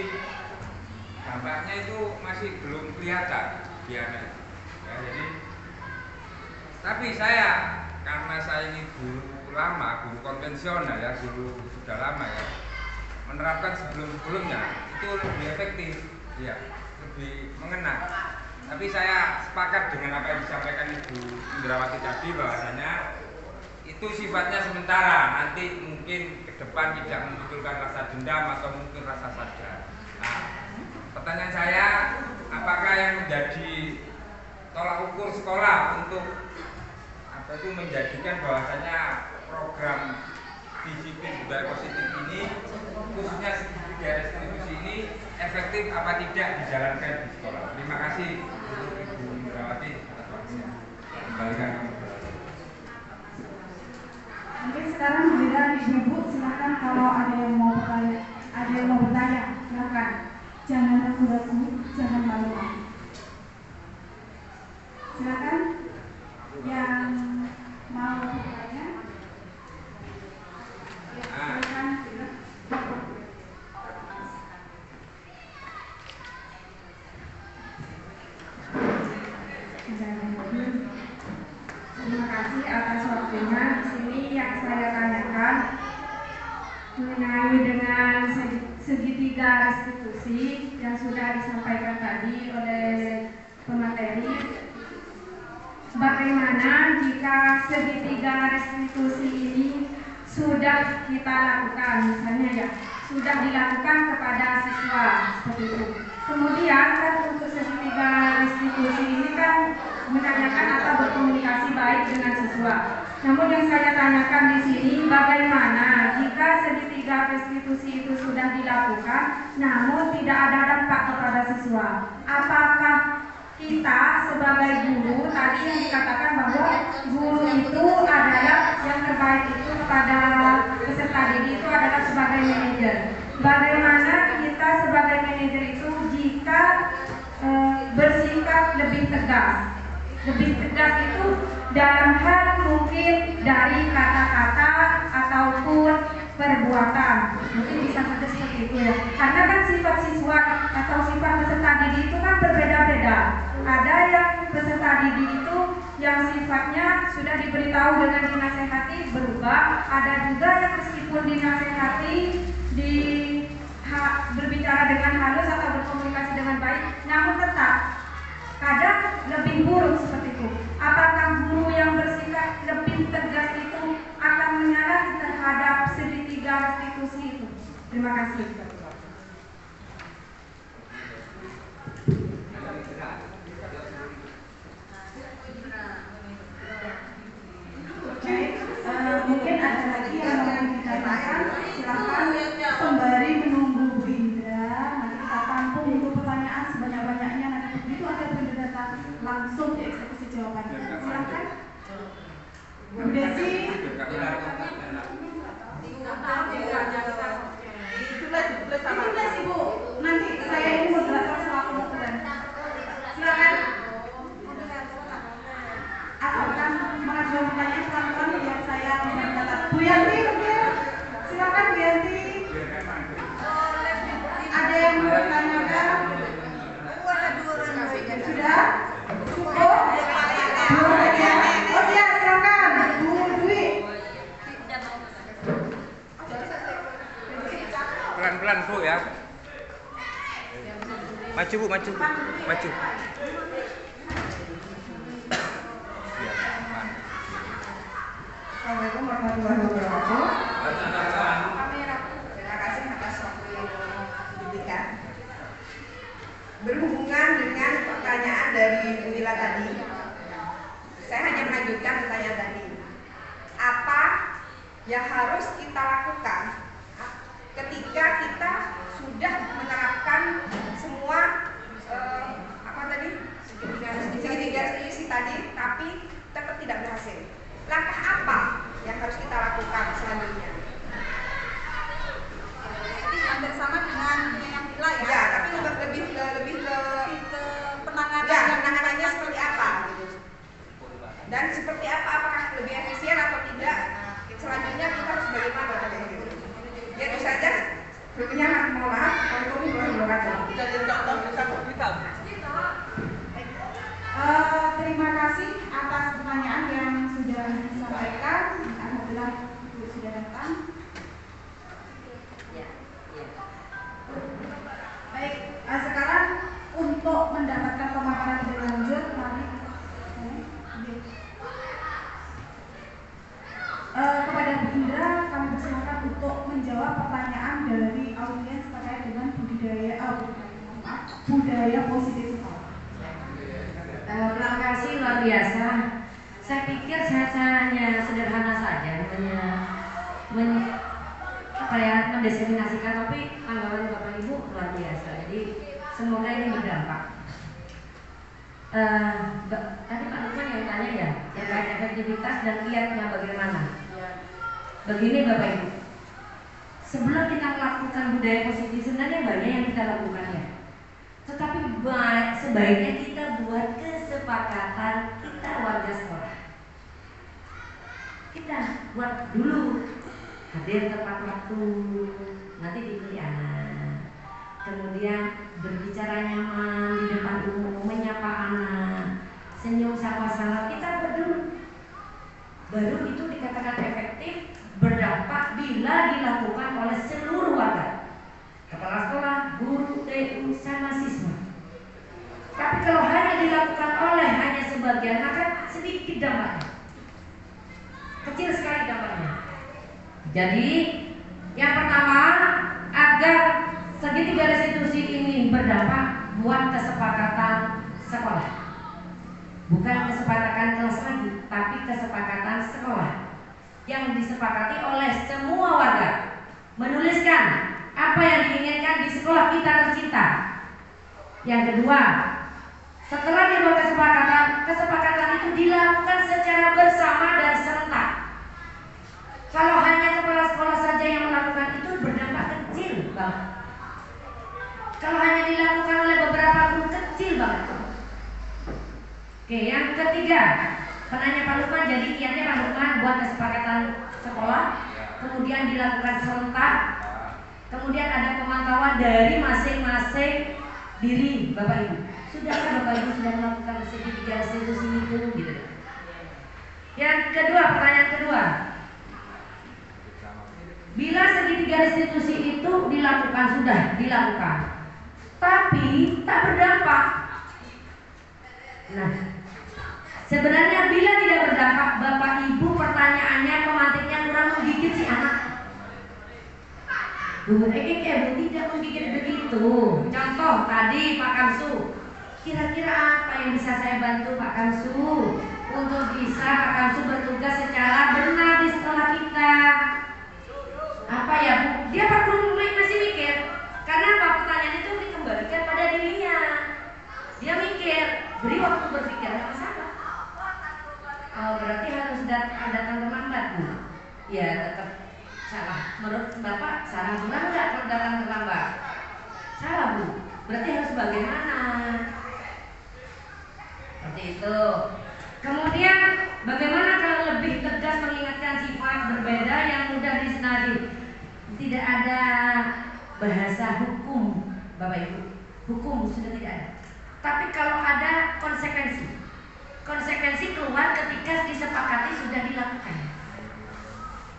dampaknya itu masih belum kelihatan biasanya. Ya, jadi tapi saya karena saya ini guru lama, guru konvensional ya, guru sudah lama ya, menerapkan sebelum-sebelumnya itu lebih efektif, ya, lebih mengena. Tapi saya sepakat dengan apa yang disampaikan Ibu Indrawati tadi bahwasanya itu sifatnya sementara, nanti mungkin ke depan tidak memunculkan rasa dendam atau mungkin rasa sadar. Nah, pertanyaan saya, apakah yang menjadi tolak ukur sekolah untuk apa itu menjadikan bahwasanya program disiplin budaya positif ini khususnya segitiga restitusi ini efektif apa tidak dijalankan di sekolah? Terima kasih Ibu Indrawati atas waktunya. Kembalikan kamu. Mungkin sekarang giliran Ibu, silakan kalau ada yang mau bertanya, silakan. Jangan ragu-ragu, jangan malu-malu. Silakan yang mau bertanya. Silakan. Terima kasih atas waktunya. Di sini yang saya tanyakan mengenai dengan segitiga restitusi yang sudah disampaikan tadi oleh pemateri. Bagaimana jika segitiga restitusi ini sudah kita lakukan, misalnya ya, sudah dilakukan kepada siswa seperti itu. Kemudian kan untuk segitiga restitusi ini kan menanyakan atau berkomunikasi baik dengan siswa. Namun yang saya tanyakan di sini, bagaimana jika segitiga restitusi itu sudah dilakukan, namun tidak ada dampak kepada siswa? Apakah kita sebagai guru, tadi yang dikatakan bahwa guru itu adalah yang terbaik itu kepada peserta didik itu adalah sebagai manajer. Bagaimana kita sebagai manajer itu jika bersikap lebih tegas? Lebih tegas itu dalam hal mungkin dari kata-kata ataupun perbuatan, mungkin bisa saja seperti itu ya. Karena kan sifat siswa atau sifat peserta didik itu kan berbeda-beda. Ada yang peserta didik itu yang sifatnya sudah diberitahu dengan dinasehati berubah, ada juga yang meskipun dinasehati berbicara dengan halus atau berkomunikasi dengan baik, namun tetap kadang lebih buruk seperti Terima kasih. Mungkin ada lagi yang mau ditanyakan, silakan sembari menunggu Bu Indra. Nanti kita tampung untuk pertanyaan sebanyak-banyaknya. Nanti begitu ada Bu Indra datang langsung dieksekusi jawabannya. Silakan. Bu Desi. Tulis Ibu. Nanti saya ini moderator selaku moderator. Silakan. Asalkan mengajukan pertanyaan pelan-pelan biar saya mencatat. Bu Yanti mungkin, silakan Bu Yanti. Ada yang mau ditanyakan? Sudah? Cukup? Oh siap, silakan Bu Dwi. Pelan-pelan Bu ya. Maju Bu, maju. Maju. Assalamualaikum warahmatullahi wabarakatuh. Terima kasih atas waktu yang diberikan. Berhubungan dengan pertanyaan dari Bu Ila tadi, saya hanya melanjutkan pertanyaan tadi. Apa yang harus kita lakukan ketika kita sudah menerapkan semua segitiga selisih tadi, tapi tetap tidak berhasil? Langkah apa yang harus kita lakukan selanjutnya? Hampir sama dengan yang Bila ya. Ya, tapi lebih ke penanganan. ya, penanganannya seperti apa gitu. Dan seperti apa, apakah lebih efisien atau tidak? Selanjutnya kita harus bagaimana gitu. Ya itu saja. Berikutnya mohon maaf. Waalaikumsalam warahmatullahi wabarakatuh. Terima kasih atas pertanyaan yang sudah disampaikan. Alhamdulillah Ibu sudah datang. Baik, sekarang untuk mendapatkan pemaparan lebih lanjut, mari kepada Bu Indra kami persilakan untuk menjawab pertanyaan dari audiens terkait dengan budaya positif sekolah. Terima kasih luar biasa. Saya pikir saya hanya sederhana saja mendiseminasikan, tapi tanggapan Bapak Ibu luar biasa. Jadi semoga ini berdampak. Tadi Pak Lukman yang tanya ya, terkait efektivitas dan kiatnya bagaimana. Begini Bapak Ibu, sebelum kita melakukan budaya positif sebenarnya banyak yang kita lakukan ya. Tetapi sebaiknya kita buat kesepakatan kita warga sekolah. Kita buat dulu hadir tepat waktu, nanti dipilih anak. Kemudian berbicara nyaman di depan umum, menyapa anak, senyum sapa salam, kita buat dulu. Baru itu dikatakan efektif, berdampak bila dilakukan oleh seluruh warga. Kepala sekolah, guru, TU, sama siswa. Tapi kalau hanya dilakukan oleh hanya sebagian, maka sedikit dampaknya, kecil sekali dampaknya. Jadi yang pertama, agar segitiga restitusi ini berdampak, buat kesepakatan sekolah. Bukan kesepakatan kelas lagi, tapi kesepakatan sekolah yang disepakati oleh semua warga. Menuliskan apa yang diinginkan di sekolah kita tercinta. Yang kedua, setelah dibuat kesepakatan itu dilakukan secara bersama dan serentak. Kalau hanya kepala sekolah saja yang melakukan itu berdampak kecil banget. Kalau hanya dilakukan oleh beberapa guru, kecil banget. Oke, yang ketiga, penanya Pak Lukman, jadi kiatnya Pak Lukman buat kesepakatan sekolah, kemudian dilakukan serentak. Kemudian ada pemantauan dari masing-masing diri Bapak Ibu. Sudahkah Bapak Ibu sudah melakukan segitiga restitusi itu? Gitu. Yang kedua, pertanyaan kedua. Bila segitiga restitusi itu dilakukan, sudah dilakukan, tapi tak berdampak. Nah, sebenarnya bila tidak berdampak, Bapak Ibu pertanyaannya pemantiknya kurang menggigit si anak. Bu, tidak memikir begitu. Contoh tadi Pak Kamsu, kira-kira apa yang bisa saya bantu Pak Kamsu untuk bisa Pak Kamsu bertugas secara benar di sekolah kita? Apa ya Bu? Dia perlu masih mikir. Karena apa? Pertanyaan itu dikembalikan pada dirinya. Dia mikir, beri waktu berpikir, nggak masalah. Oh, berarti harus datang terlambat Bu? Ya tetap salah. Menurut Bapak salah benar nggak kalau datang terlambat? Salah Bu. Berarti harus bagaimana? Seperti itu. Kemudian bagaimana kalau lebih tegas mengingatkan sifat berbeda yang mudah disenadi? Tidak ada bahasa hukum, Bapak Ibu. Hukum sudah tidak ada. Tapi kalau ada konsekuensi. Konsekuensi keluar ketika disepakati sudah dilakukan.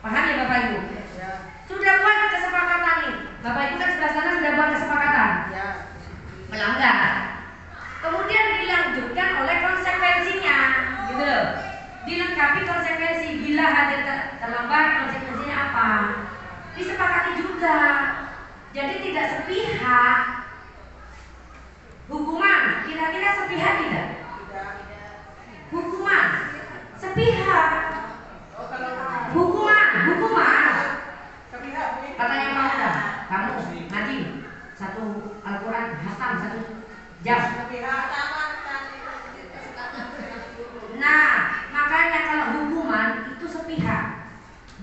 Paham ya Bapak Ibu? Ya. Sudah buat kesepakatan nih. Bapak Ibu kan sebelah sana sudah buat kesepakatan. Ya. Melanggar. Kemudian dilanjutkan oleh konsekuensinya, gitu loh. Dilengkapi konsekuensi. Bila hadir terlambat, konsekuensinya apa? Disepakati juga. Jadi tidak sepihak. Hukuman, kira-kira sepihak tidak? Hukuman, sepihak. Hukuman. Katanya Pak Uda, kamu ngaji satu Al-Quran hatam 1 jam. Nah, makanya kalau hukuman itu sepihak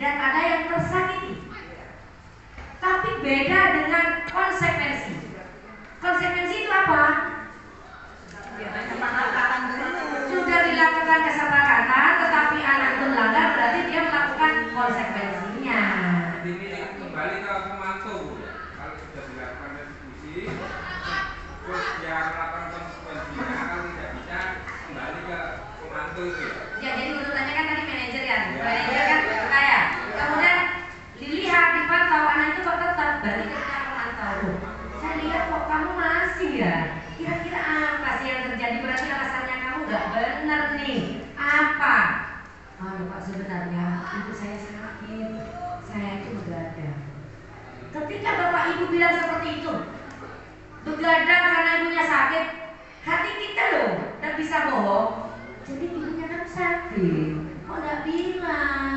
dan ada yang tersakiti. Tapi beda dengan konsekuensi. Konsekuensi itu apa? Sudah dilakukan kesepakatan, tetapi anak itu melanggar, berarti dia melakukan konsekuensinya. Ini kembali ke pemantau. Kalau sudah dilakukan restitusi, terus dia melakukan konsekuensinya, kalau tidak bisa kembali ke pemantau itu. Ya, jadi urutannya kan tadi manajer ya, manajer kan saya. Kemudian dilihat, dipantau, anak itu kok tetap, berarti ketika pemantau. Saya lihat kok kamu masih ya. Kira-kira apa sih yang terjadi? Berarti alasannya kamu nggak benar nih. Apa? Oh Pak, sebenarnya ibu saya sakit. Saya itu begadang. Ketika Bapak Ibu bilang seperti itu, begadang karena ibunya sakit, hati kita loh nggak bisa bohong. Jadi ibunya kan sakit, kok nggak bilang?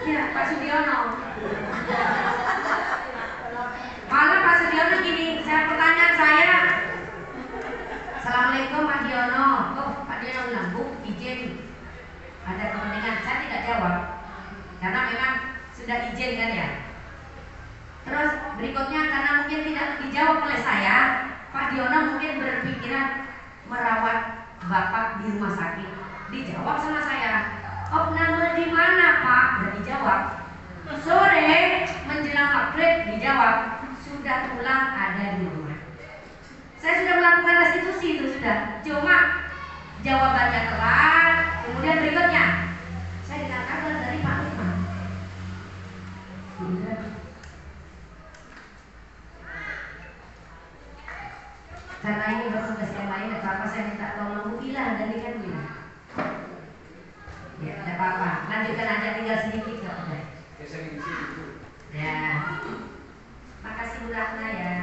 Ya Pak Sudiono. Malah Pak Sudiono gini, pertanyaan saya. Assalamualaikum Pak Diono. Oh Pak Diono bilang, Bu izin. Ada kepentingan, saya tidak jawab karena memang sudah izin kan ya. Terus berikutnya karena mungkin tidak dijawab oleh saya, Pak Diono mungkin berpikiran merawat Bapak di rumah sakit. Dijawab sama saya, opname di mana Pak? Udah dijawab. Sore menjelang maghrib dijawab, sudah pulang ada di rumah. Saya sudah melakukan restitusi itu sudah, cuma jawabannya telat. Kemudian berikutnya, saya dengar kabar dari Pak Lukman. Karena ini bertugas yang lain, apa saya minta tolong Bu Ila dan ikan Bu Ila. Ya, tidak apa-apa. Lanjutkan aja, tinggal sedikit nggak apa-apa. Ya. Makasih Bu Ratna ya.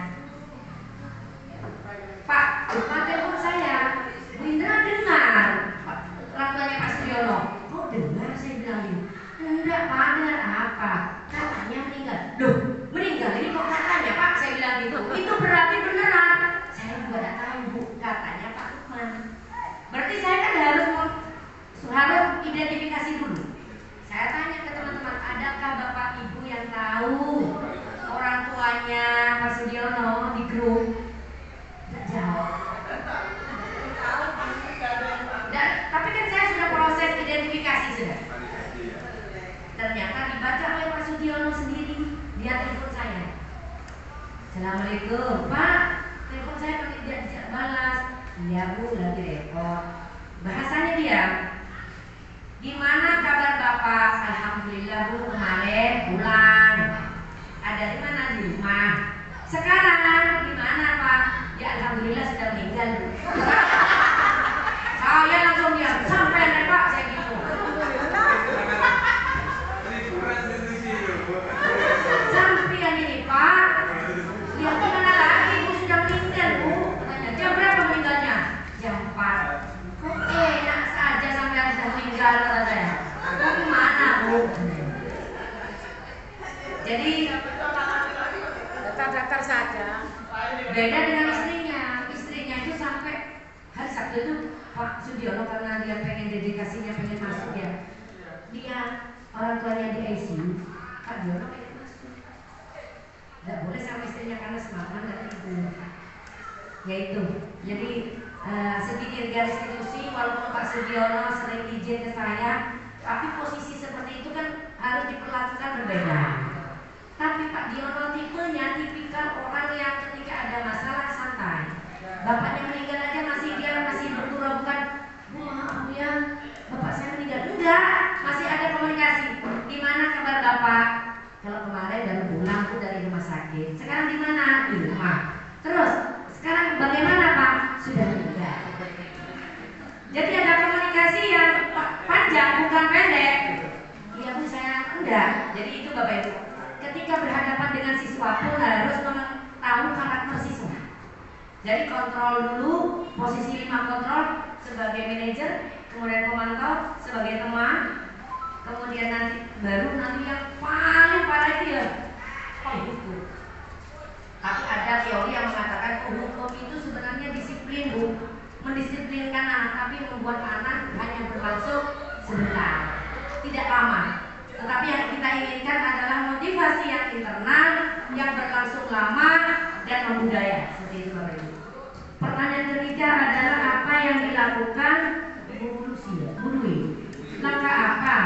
Pak, Lukman telepon saya. Bu Indra dengar. Orang tuanya Pak Sudiono. Oh dengar, saya bilang ini. Enggak Pak, dengar apa? Katanya meninggal. Loh, meninggal ini kok katanya Pak? Saya bilang gitu. Itu berarti beneran. Saya juga tidak tahu Bu, katanya Pak Lukman. Berarti saya kan harus identifikasi dulu. Saya tanya ke teman-teman, adakah Bapak Ibu yang tahu orang tuanya Pak Sudiono di grup? Tidak jawab. Tapi kan saya sudah proses identifikasi sudah. Ternyata dibaca oleh Pak Sudiono sendiri. Dia telepon saya. Assalamualaikum Pak. Telepon saya pakai dia balas. Iya Bu, lagi repot. Bahasanya dia. Gimana kabar Bapak? Alhamdulillah Bu, kemarin pulang. Ada di mana? Di rumah. Sekarang gimana Pak? Ya alhamdulillah sudah meninggal Bu. Saya langsung diam, sampai Pak, saya gitu. Waktu itu Pak Sudiono karena dia pengen dedikasinya pengen masuk ya, dia orang tuanya di ICU, Pak Sudiono pengen masuk, nggak boleh sama istrinya karena semakan dan itu, ya itu. Jadi sedikit garis diskusi, walaupun Pak Sudiono sering izin ke saya, tapi posisi seperti itu kan harus diperlakukan berbeda. Tapi Pak Diono tipenya tipikal orang yang ketika ada masalah santai. Bapaknya meninggal aja dia masih berpura bukan, Bu maaf Bu ya, bapak saya meninggal. Enggak, masih ada komunikasi. Gimana kabar bapak? Kalau kemarin baru pulang Bu dari rumah sakit. Sekarang di mana? Di rumah. Terus sekarang bagaimana Pak? Sudah meninggal. Jadi ada komunikasi yang panjang bukan pendek. Iya Bu saya enggak. Jadi itu Bapak Ibu. Ketika berhadapan dengan siswa pun harus tahu karakter siswa. Jadi kontrol dulu, posisi 5 kontrol sebagai manajer, kemudian pemantau sebagai teman, kemudian nanti yang paling parah itu ya hukum. Tapi ada teori yang mengatakan hukum itu sebenarnya disiplin Bu, mendisiplinkan anak, tapi membuat anak hanya berlangsung sebentar, tidak lama. Tetapi yang kita inginkan adalah motivasi yang internal, yang berlangsung lama dan membudaya. Seperti itu Bapak Ibu. Pertanyaan ketiga adalah apa yang dilakukan Bu Dwi? Langkah apa?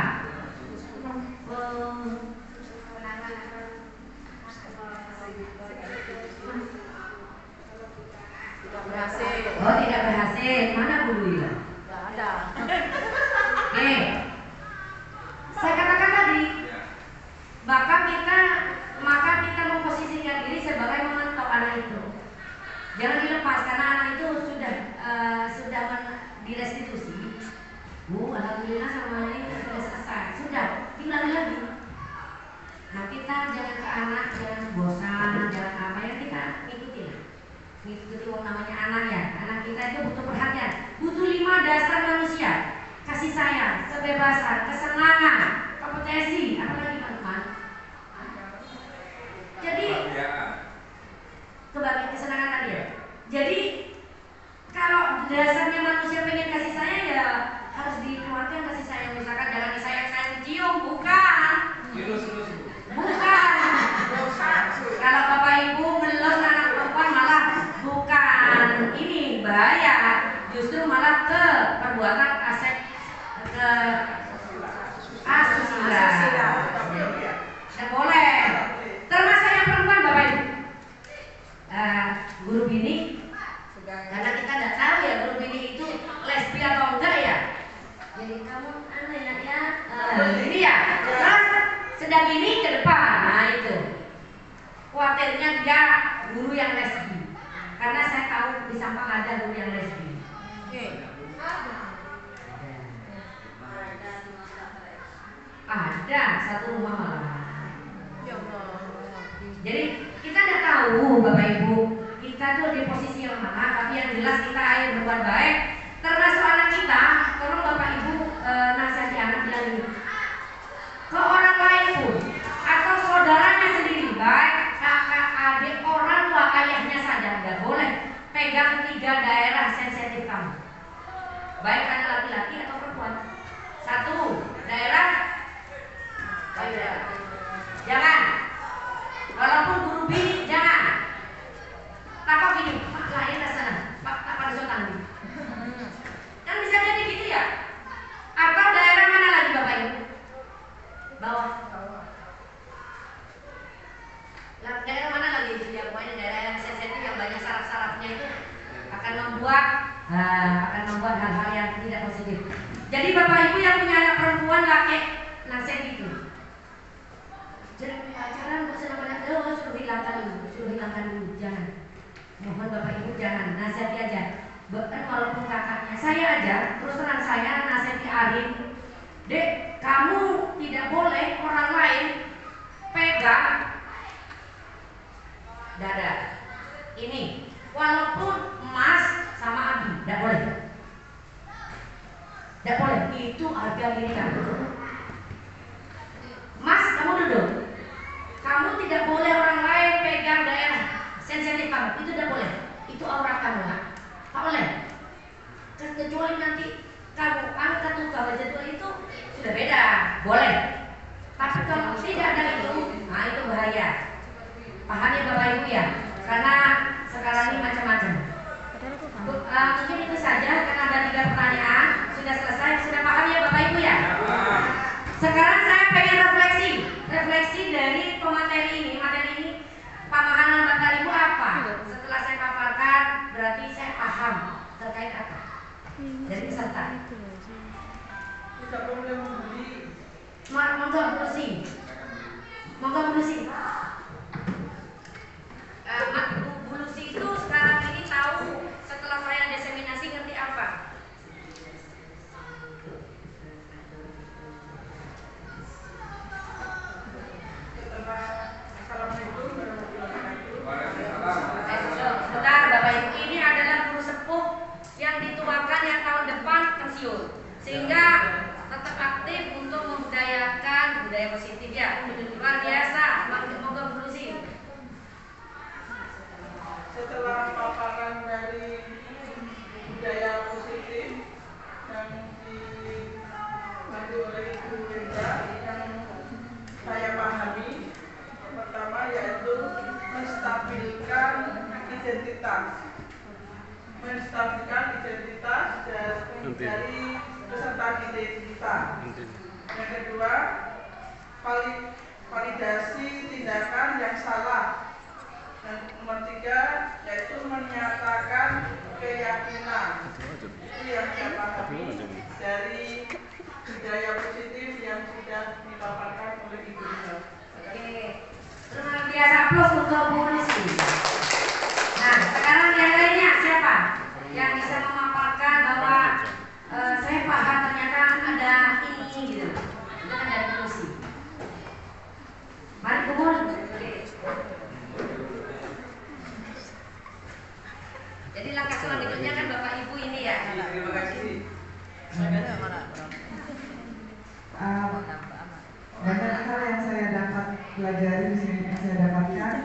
Oh tidak berhasil. Mana Bu Dwi? Nggak ada. Oke. Saya katakan tadi, maka kita memposisikan diri sebagai memantau anak itu. Jangan dilepas karena anak itu sudah direstitusi. Bu, alhamdulillah sama ini sudah selesai. Sudah, diulangi lagi. Nah kita jangan ke anak, jangan bosan, jangan apa ya, kita ngikuti wong namanya anak ya. Anak kita itu butuh perhatian, butuh 5 dasar manusia: kasih sayang, kebebasan, kesenangan, kompetensi, apa lagi Pak Lukman? Jadi kebahagiaan, kesenangan tadi ya. Jadi kalau dasarnya manusia pengen kasih sayang ya harus dikeluarkan kasih sayang. Misalkan jangan disayang-sayang cium, bukan. Bukan. Kalau Bapak Ibu melus anak perempuan malah bukan ini bahaya, justru malah ke perbuatan ke asusila. Tidak boleh. Termasuk yang perempuan Bapak Ibu. Guru bini, karena kita tidak tahu ya guru bini itu lesbi atau enggak ya. Jadi kamu aneh ya, ini ya. Terus sedang ini ke depan, nah itu. Khawatirnya dia guru yang lesbi, karena saya tahu di Sampang ada guru yang lesbi. Ada satu rumah malah. Jadi kita tidak tahu Bapak Ibu, kita tuh di posisi yang mana, tapi yang jelas kita ayo berbuat baik. Termasuk anak kita, tolong Bapak Ibu nasihati anak bilang ini ke orang lain pun atau saudaranya sendiri, baik kakak, adik, orang tua, ayahnya saja nggak boleh pegang 3 daerah sensitif kamu, baik anak laki-laki atau perempuan. 1 daerah jangan, walaupun guru bini jangan. Takut gini, Pak lain ke sana, Pak tak pada sotan. Kan bisa jadi gitu ya. Atau daerah mana lagi Bapak Ibu? Bawah. Daerah mana lagi? Ya pokoknya daerah yang sensitif yang banyak saraf-sarafnya itu akan membuat hal-hal yang tidak positif. Jadi Bapak Ibu yang punya anak perempuan laki, nasihat gitu. Jadi pacaran gak senang anak, suruh hilangkan dulu, jangan. Mohon Bapak Ibu jangan, nasihati aja. Bahkan walaupun kakaknya, saya aja, terus terang saya nasihati Arin, Dek, kamu tidak boleh orang lain pegang dada ini, walaupun Mas sama Abi, tidak boleh. Tidak boleh, itu harga diri kamu. Mas, kamu duduk. Kamu tidak boleh orang lain pegang daerah sensitif kamu, itu tidak boleh. Itu aurat kamu, tak boleh. kecuali nanti kamu angkat bahwa jadwal itu sudah beda, boleh. Tapi kalau tidak ada itu, nah itu bahaya. Pahami Bapak Ibu ya, karena sekarang ini macam-macam. Mungkin itu saja karena ada 3 pertanyaan sudah selesai, sudah paham ya Bapak Ibu ya. Sekarang saya pengen refleksi dari pemateri ini. Materi ini pemahaman Bapak Ibu apa? Setelah saya paparkan berarti saya paham terkait apa? Dari peserta. Tidak boleh membeli. Monggo berusi. Bu Lucy itu sekarang ini tahu setelah saya diseminasi ngerti apa? Sebentar Bapak Ibu, ini adalah guru sepuh yang dituakan yang tahun depan pensiun, sehingga tetap aktif untuk membudayakan budaya positif ya. Luar biasa, monggo Bu Lucy. Setelah paparan dari budaya positif yang dibantu oleh Ibu Linda, yang saya pahami pertama yaitu menstabilkan identitas dari peserta didik kita. Yang kedua, validasi tindakan yang salah. Dan nomor 3 yaitu menyatakan keyakinan. Itu yang saya pahami dari budaya positif yang sudah dipaparkan oleh Ibu Linda. Oke, terima biasa aplaus untuk Bu Lucy. Nah, sekarang yang lainnya siapa yang bisa memaparkan bahwa saya paham ternyata ada ini gitu. Itu kan dari Bu Lucy. Mari kumpul. Jadi langkah selanjutnya kan Bapak Ibu ini ya. Terima kasih. Banyak hal yang saya dapat pelajari di sini, yang saya dapatkan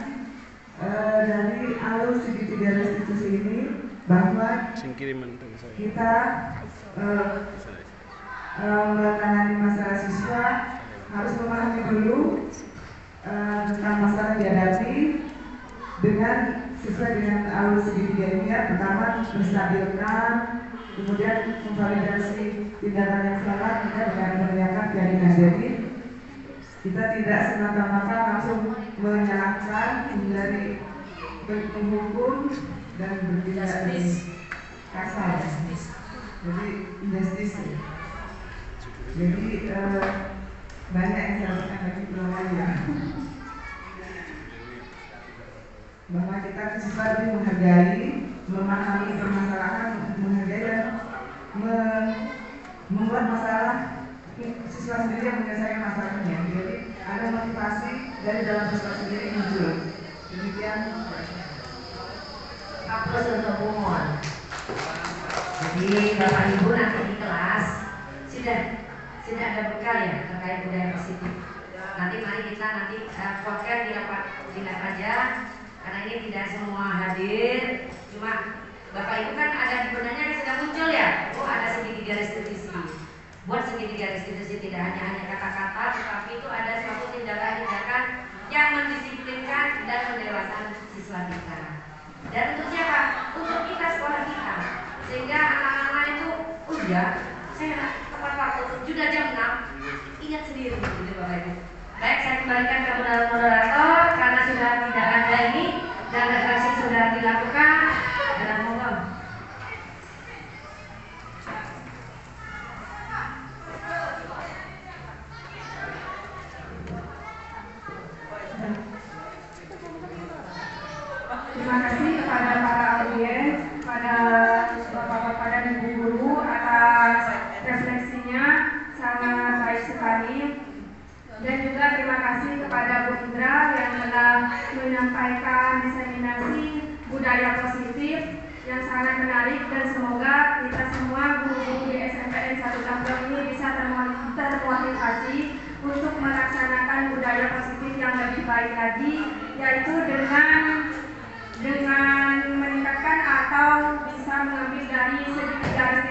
dari alur segitiga restitusi ini, bahwa kita menangani masalah siswa harus memahami dulu tentang masalah yang dihadapi dengan sesuai dengan alur segitiga ini ya. Pertama, menstabilkan, kemudian memvalidasi tindakan yang salah dengan menanyakan keyakinan. Jadi kita tidak semata-mata langsung menyalahkan, menghindari menghukum dan bertindak kasar. Jadi injustice. Jadi banyak yang saya lakukan lagi belum ya. Bahwa kita siswa lebih menghargai, memahami permasalahan, menghargai dan membuat masalah siswa sendiri yang menyelesaikan masalahnya. Jadi ada motivasi dari dalam siswa sendiri muncul. Demikian. Aplaus untuk Bu Mon. Jadi Bapak Ibu nanti di kelas sudah ada bekal ya terkait budaya positif. Nanti mari kita fokus di lab aja. Karena ini tidak semua hadir, cuma Bapak Ibu kan ada di benarnya yang sudah muncul ya. Oh, ada segitiga restitusi. Buat segitiga restitusi tidak hanya kata-kata, tetapi itu ada suatu tindakan-tindakan yang mendisiplinkan dan mendewasakan siswa kita. Dan untuk siapa? Untuk kita, sekolah kita. Sehingga anak-anak itu, oh iya, saya tepat waktu, sudah jam 6, ingat sendiri gitu Bapak Ibu. Baik, saya kembalikan ke moderator karena sudah tidak ada ini dan refleksi sudah dilakukan. Dan mohon. Terima kasih kepada para audiens, kepada bapak-bapak dan ibu guru atas refleksinya, sangat baik sekali. Dan juga terima kasih kepada Bu Indra yang telah menyampaikan diseminasi budaya positif yang sangat menarik, dan semoga kita semua guru-guru di SMPN 1 Tambun ini bisa termotivasi untuk melaksanakan budaya positif yang lebih baik lagi, yaitu dengan meningkatkan atau bisa mengambil dari segitiga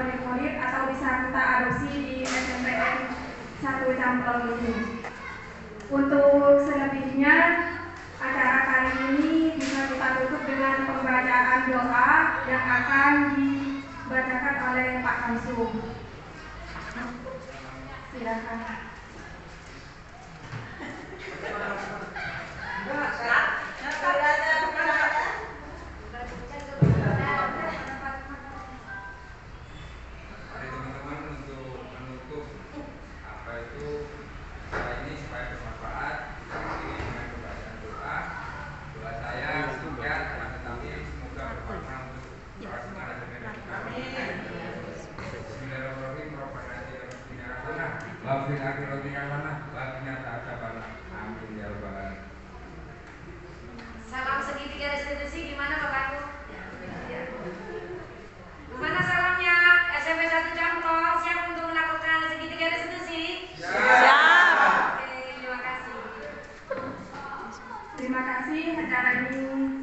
murid-murid atau bisa kita adopsi di SMPN 1 Camplong ini. Untuk selebihnya, acara kali ini bisa kita tutup dengan pembacaan doa yang akan dibacakan oleh Pak Kamsum. Silakan.